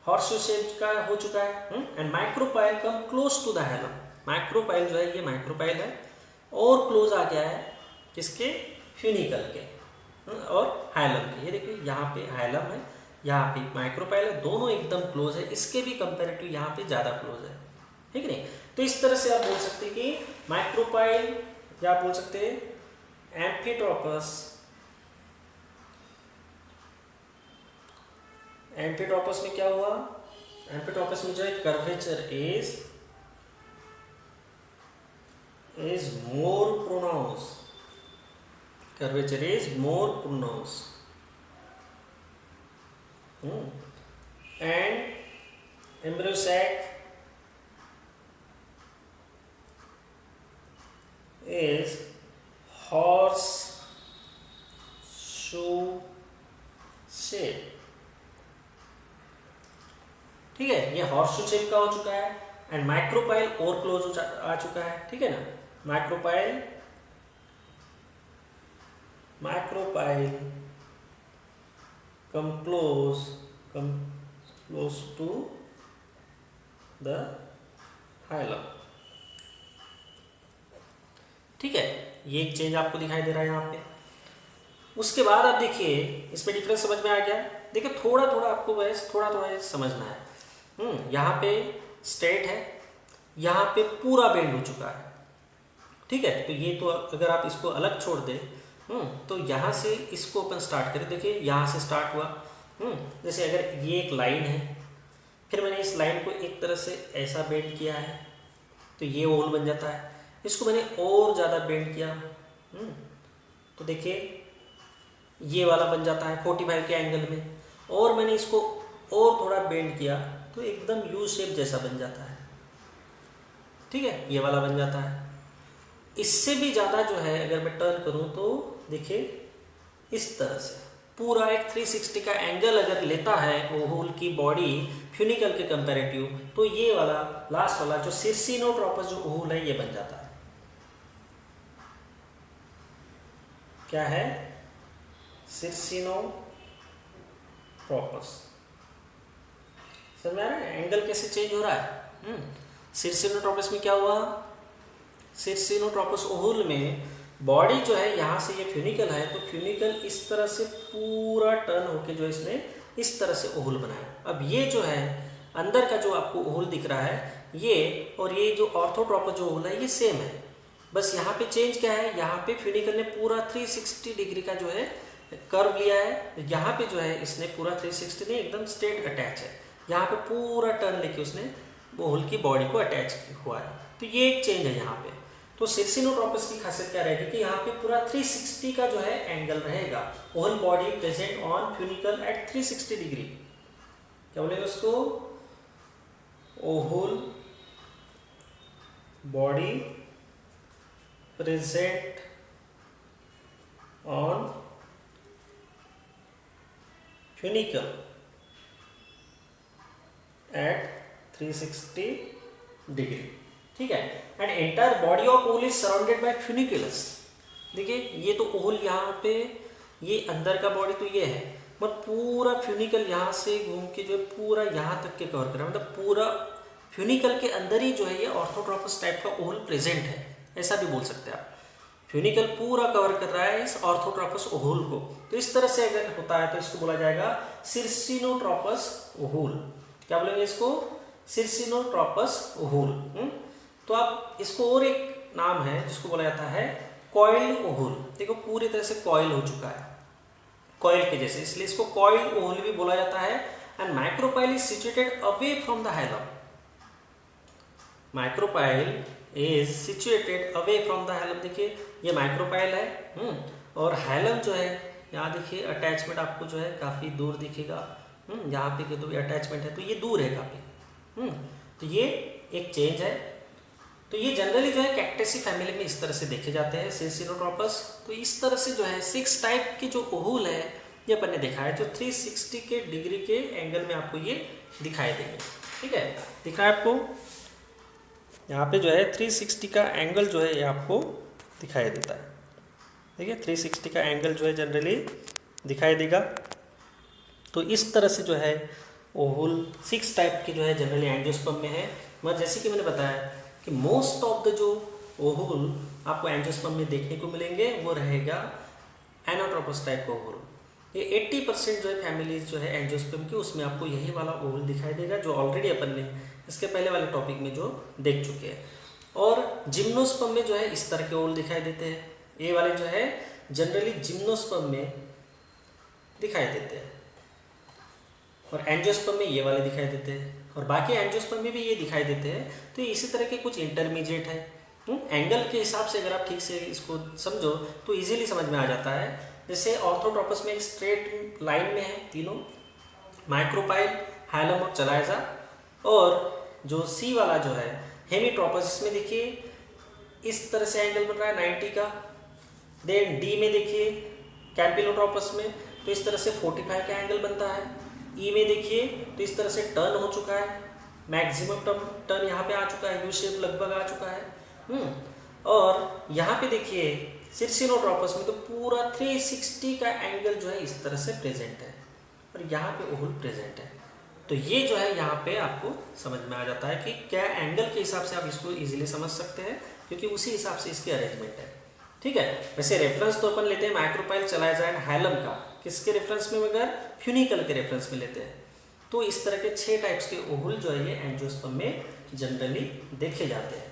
हॉर्सशू शेप का हो चुका है। And micropyle come close to the hilum. Micropyle जो है ये माइक्रोपाइल है और क्लोज आ गया है किसके, फ्यूनिकल के और हाइलम के। ये देखिए यहाँ पे हाइलम है, यहाँ पे माइक्रोपाइल है, दोनों एकदम क्लोज है। इसके भी कंपेरेटिव यहाँ पे ज़्यादा क्लोज है, ठीक नहीं? तो इस तरह से आप बोल सकते हैं कि माइक्रोपाइल, या आप बोल सकते हैं एम्फिट्रोपस। एम्फिट्रोपस में क्या हुआ, एम्फिट्रोपस में जो है curvature is more pronounced, curvature is more pronounced, and embryo sac is horseshoe shape। ठीक है, ये हॉर्सशू शेप का हो चुका है, एंड माइक्रोपाइल और क्लोज आ चुका है, ठीक है ना? Micropyle come close to the hilum. ठीक है, ये एक चेंज आपको दिखाई दे रहा है यहाँ पे। उसके बाद आप देखिए इसमें डिफरेंस समझ में आ गया। देखिए थोड़ा थोड़ा आपको बस थोड़ा समझना है। यहाँ पे स्ट्रेट है, यहाँ पे पूरा बेंड हो चुका है, ठीक है? तो ये तो अगर आप इसको अलग छोड़ दें, तो यहाँ से इसको अपन स्टार्ट करें। देखिए यहाँ से स्टार्ट हुआ, जैसे अगर ये एक लाइन है, फिर मैंने इस लाइन को एक तरह से ऐसा बेंड किया है तो ये ओल बन जाता है। इसको मैंने और ज़्यादा बेंड किया, तो देखिए ये वाला बन जाता है 45 के एंगल में, और मैंने इसको और थोड़ा बेंड किया तो एकदम यू शेप जैसा बन जाता है, ठीक है? ये वाला बन जाता है। इससे भी ज़्यादा जो है अगर मैं टर्न करूं तो देखिए इस तरह से पूरा एक 360 का एंगल अगर लेता है ओहूल की बॉडी फ्यूनिकल के कंपैरेटिव, तो ये वाला लास्ट वाला जो सिरसिनोट्रोपस जो ओहूल है ये बन जाता है। क्या है? सिरसिनोट्रोपस। समझ में आ रहा है एंगल कैसे चेंज हो रहा है? सिरसिनोट्रोपस में क्या हुआ, सिरसिनोट्रोपस ओहूल में बॉडी जो है यहाँ से ये फ्यूनिकल है, तो फ्यूनिकल इस तरह से पूरा टर्न होके जो इसने इस तरह से ओहूल बनाया। अब ये जो है अंदर का जो आपको ओहूल दिख रहा है, ये और ये जो ऑर्थोट्रोपस जो ओहूल है ये सेम है, बस यहाँ पे चेंज क्या है, यहाँ पे फ्यूनिकल ने पूरा 360 डिग्री का जो है कर्व लिया है, यहाँ पे जो है इसने पूरा 360 नहीं एकदम स्ट्रेट अटैच है, यहाँ पे पूरा टर्न लेके उसने ओहूल की बॉडी को अटैच हुआ है। तो ये एक चेंज है यहाँ पे। तो सिरसिनोट्रोपस की खासियत क्या रहेगी कि यहाँ पे पूरा 360 का जो है एंगल रहेगा। Ovule body present on funicle at 360 degree. क्या बोलेंगे उसको? Ovule body present on funicle at 360 degree, ठीक है? And entire body of ovule is surrounded by funiculus. देखिए ये तो ओहल यहाँ पे, ये अंदर का बॉडी तो ये है, बट पूरा फ्यूनिकल यहाँ से घूम के जो है पूरा यहाँ तक के कवर कर रहा है, मतलब पूरा फ्यूनिकल के अंदर ही जो है ये ऑर्थोट्रोपस टाइप का ओहल प्रेजेंट है, ऐसा भी बोल सकते हैं आप। फ्यूनिकल पूरा कवर कर रहा है इस ऑर्थोट्रोपस ओहुल को। तो इस तरह से अगर होता है तो इसको बोला जाएगा सिरसिनोट्रोपस ओहुल। क्या बोलेंगे इसको? सिरसिनोट्रोपस ओहुल। तो आप इसको और एक नाम है जिसको बोला जाता है कॉइल ओहुल। देखो पूरी तरह से कॉइल हो चुका है, कॉइल के जैसे, इसलिए इसको कॉइल ओहुल भी बोला जाता है। And micropyle is situated away from the hilum. Micropyle is situated away from the hilum. देखिए ये माइक्रोपाइल है और हाइलम जो है यहाँ देखिए अटैचमेंट आपको जो है काफ़ी दूर दिखेगा। यहाँ पे तो भी अटैचमेंट है तो ये दूर है काफ़ी। तो ये एक चेंज है। तो ये जनरली जो है कैक्टेसी फैमिली में इस तरह से देखे जाते हैं सिरसिनोट्रोपस। तो इस तरह से जो है 6 टाइप के जो ओहुल है ये अपन ने देखा है, जो 360 के डिग्री के एंगल में आपको ये दिखाई देंगे। ठीक है, दिख रहा है आपको यहाँ पे जो है 360 का एंगल जो है ये आपको दिखाई देता है। ठीक है, 360 का एंगल जो है जनरली दिखाई देगा। तो इस तरह से जो है ओहुल 6 टाइप के जो है जनरली एंजियोस्पर्म में है। मगर जैसे कि मैंने बताया कि मोस्ट ऑफ द जो ओहुल आपको एंजियोस्पर्म में देखने को मिलेंगे वो रहेगा एनाट्रोपस टाइप का ओहुल। ये 80% जो है फैमिलीज जो है एंजियोस्पर्म की उसमें आपको यही वाला ओहुल दिखाई देगा, जो ऑलरेडी अपन ने इसके पहले वाले टॉपिक में जो देख चुके हैं। और जिम्नोस्पर्म में जो है इस तरह के ओहुल दिखाई देते हैं। ये वाले जो है जनरली जिम्नोस्पर्म में दिखाई देते हैं और एंजियोस्पर्म में ये वाले दिखाई देते हैं और बाकी एंजियोस्पर्म में भी ये दिखाई देते हैं। तो इसी तरह के कुछ इंटरमीडिएट है। एंगल के हिसाब से अगर आप ठीक से इसको समझो तो इजीली समझ में आ जाता है। जैसे ऑर्थोट्रोपस में स्ट्रेट लाइन में है तीनों, माइक्रोपाइल, हाइलम और चलाइजा। और जो सी वाला जो है हेमीट्रोपस, इसमें देखिए इस तरह से एंगल बन रहा है 90 का। देन डी में देखिए कैम्पिलोट्रोपस में तो इस तरह से 45 का एंगल बनता है। ई में देखिए तो इस तरह से टर्न हो चुका है, मैक्सिमम टर्न यहाँ पे आ चुका है, यू शेप लगभग आ चुका है। और यहाँ पे देखिए सिरसिनोट्रोपस में तो पूरा 360 का एंगल जो है इस तरह से प्रेजेंट है और यहाँ पे ओहुल प्रेजेंट है। तो ये जो है यहाँ पे आपको समझ में आ जाता है कि क्या एंगल के हिसाब से आप इसको इजीली समझ सकते हैं, क्योंकि उसी हिसाब से इसकी अरेंजमेंट है। ठीक है, वैसे रेफरेंस तो अपन लेते हैं माइक्रोपाइल, चलाइजा एंड हाइलम का। किसके रेफरेंस में? मगर फ्यूनिकल के रेफरेंस में लेते हैं। तो इस तरह के 6 टाइप्स के ओहुल जो है ये एंजियोस्पर्म में जनरली देखे जाते हैं।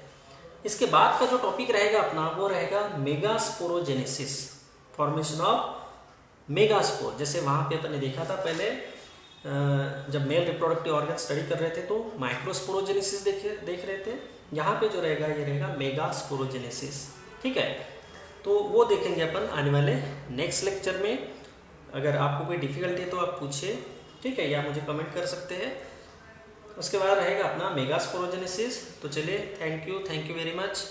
इसके बाद का जो टॉपिक रहेगा अपना वो रहेगा मेगास्पोरोजेनेसिस, फॉर्मेशन ऑफ मेगास्पोर। जैसे वहाँ पे अपन ने देखा था पहले जब मेल रिप्रोडक्टिव ऑर्गन स्टडी कर रहे थे तो माइक्रोस्पोरोजेनेसिस देख रहे थे। यहाँ पे जो रहेगा ये रहेगा मेगास्पोरोजेनेसिस। ठीक है, तो वो देखेंगे अपन आने वाले नेक्स्ट लेक्चर में। अगर आपको कोई डिफिकल्टी है तो आप पूछिए, ठीक है, या मुझे कमेंट कर सकते हैं। उसके बाद रहेगा अपना मेगास्पोरोजेनेसिस। तो चलिए, थैंक यू वेरी मच।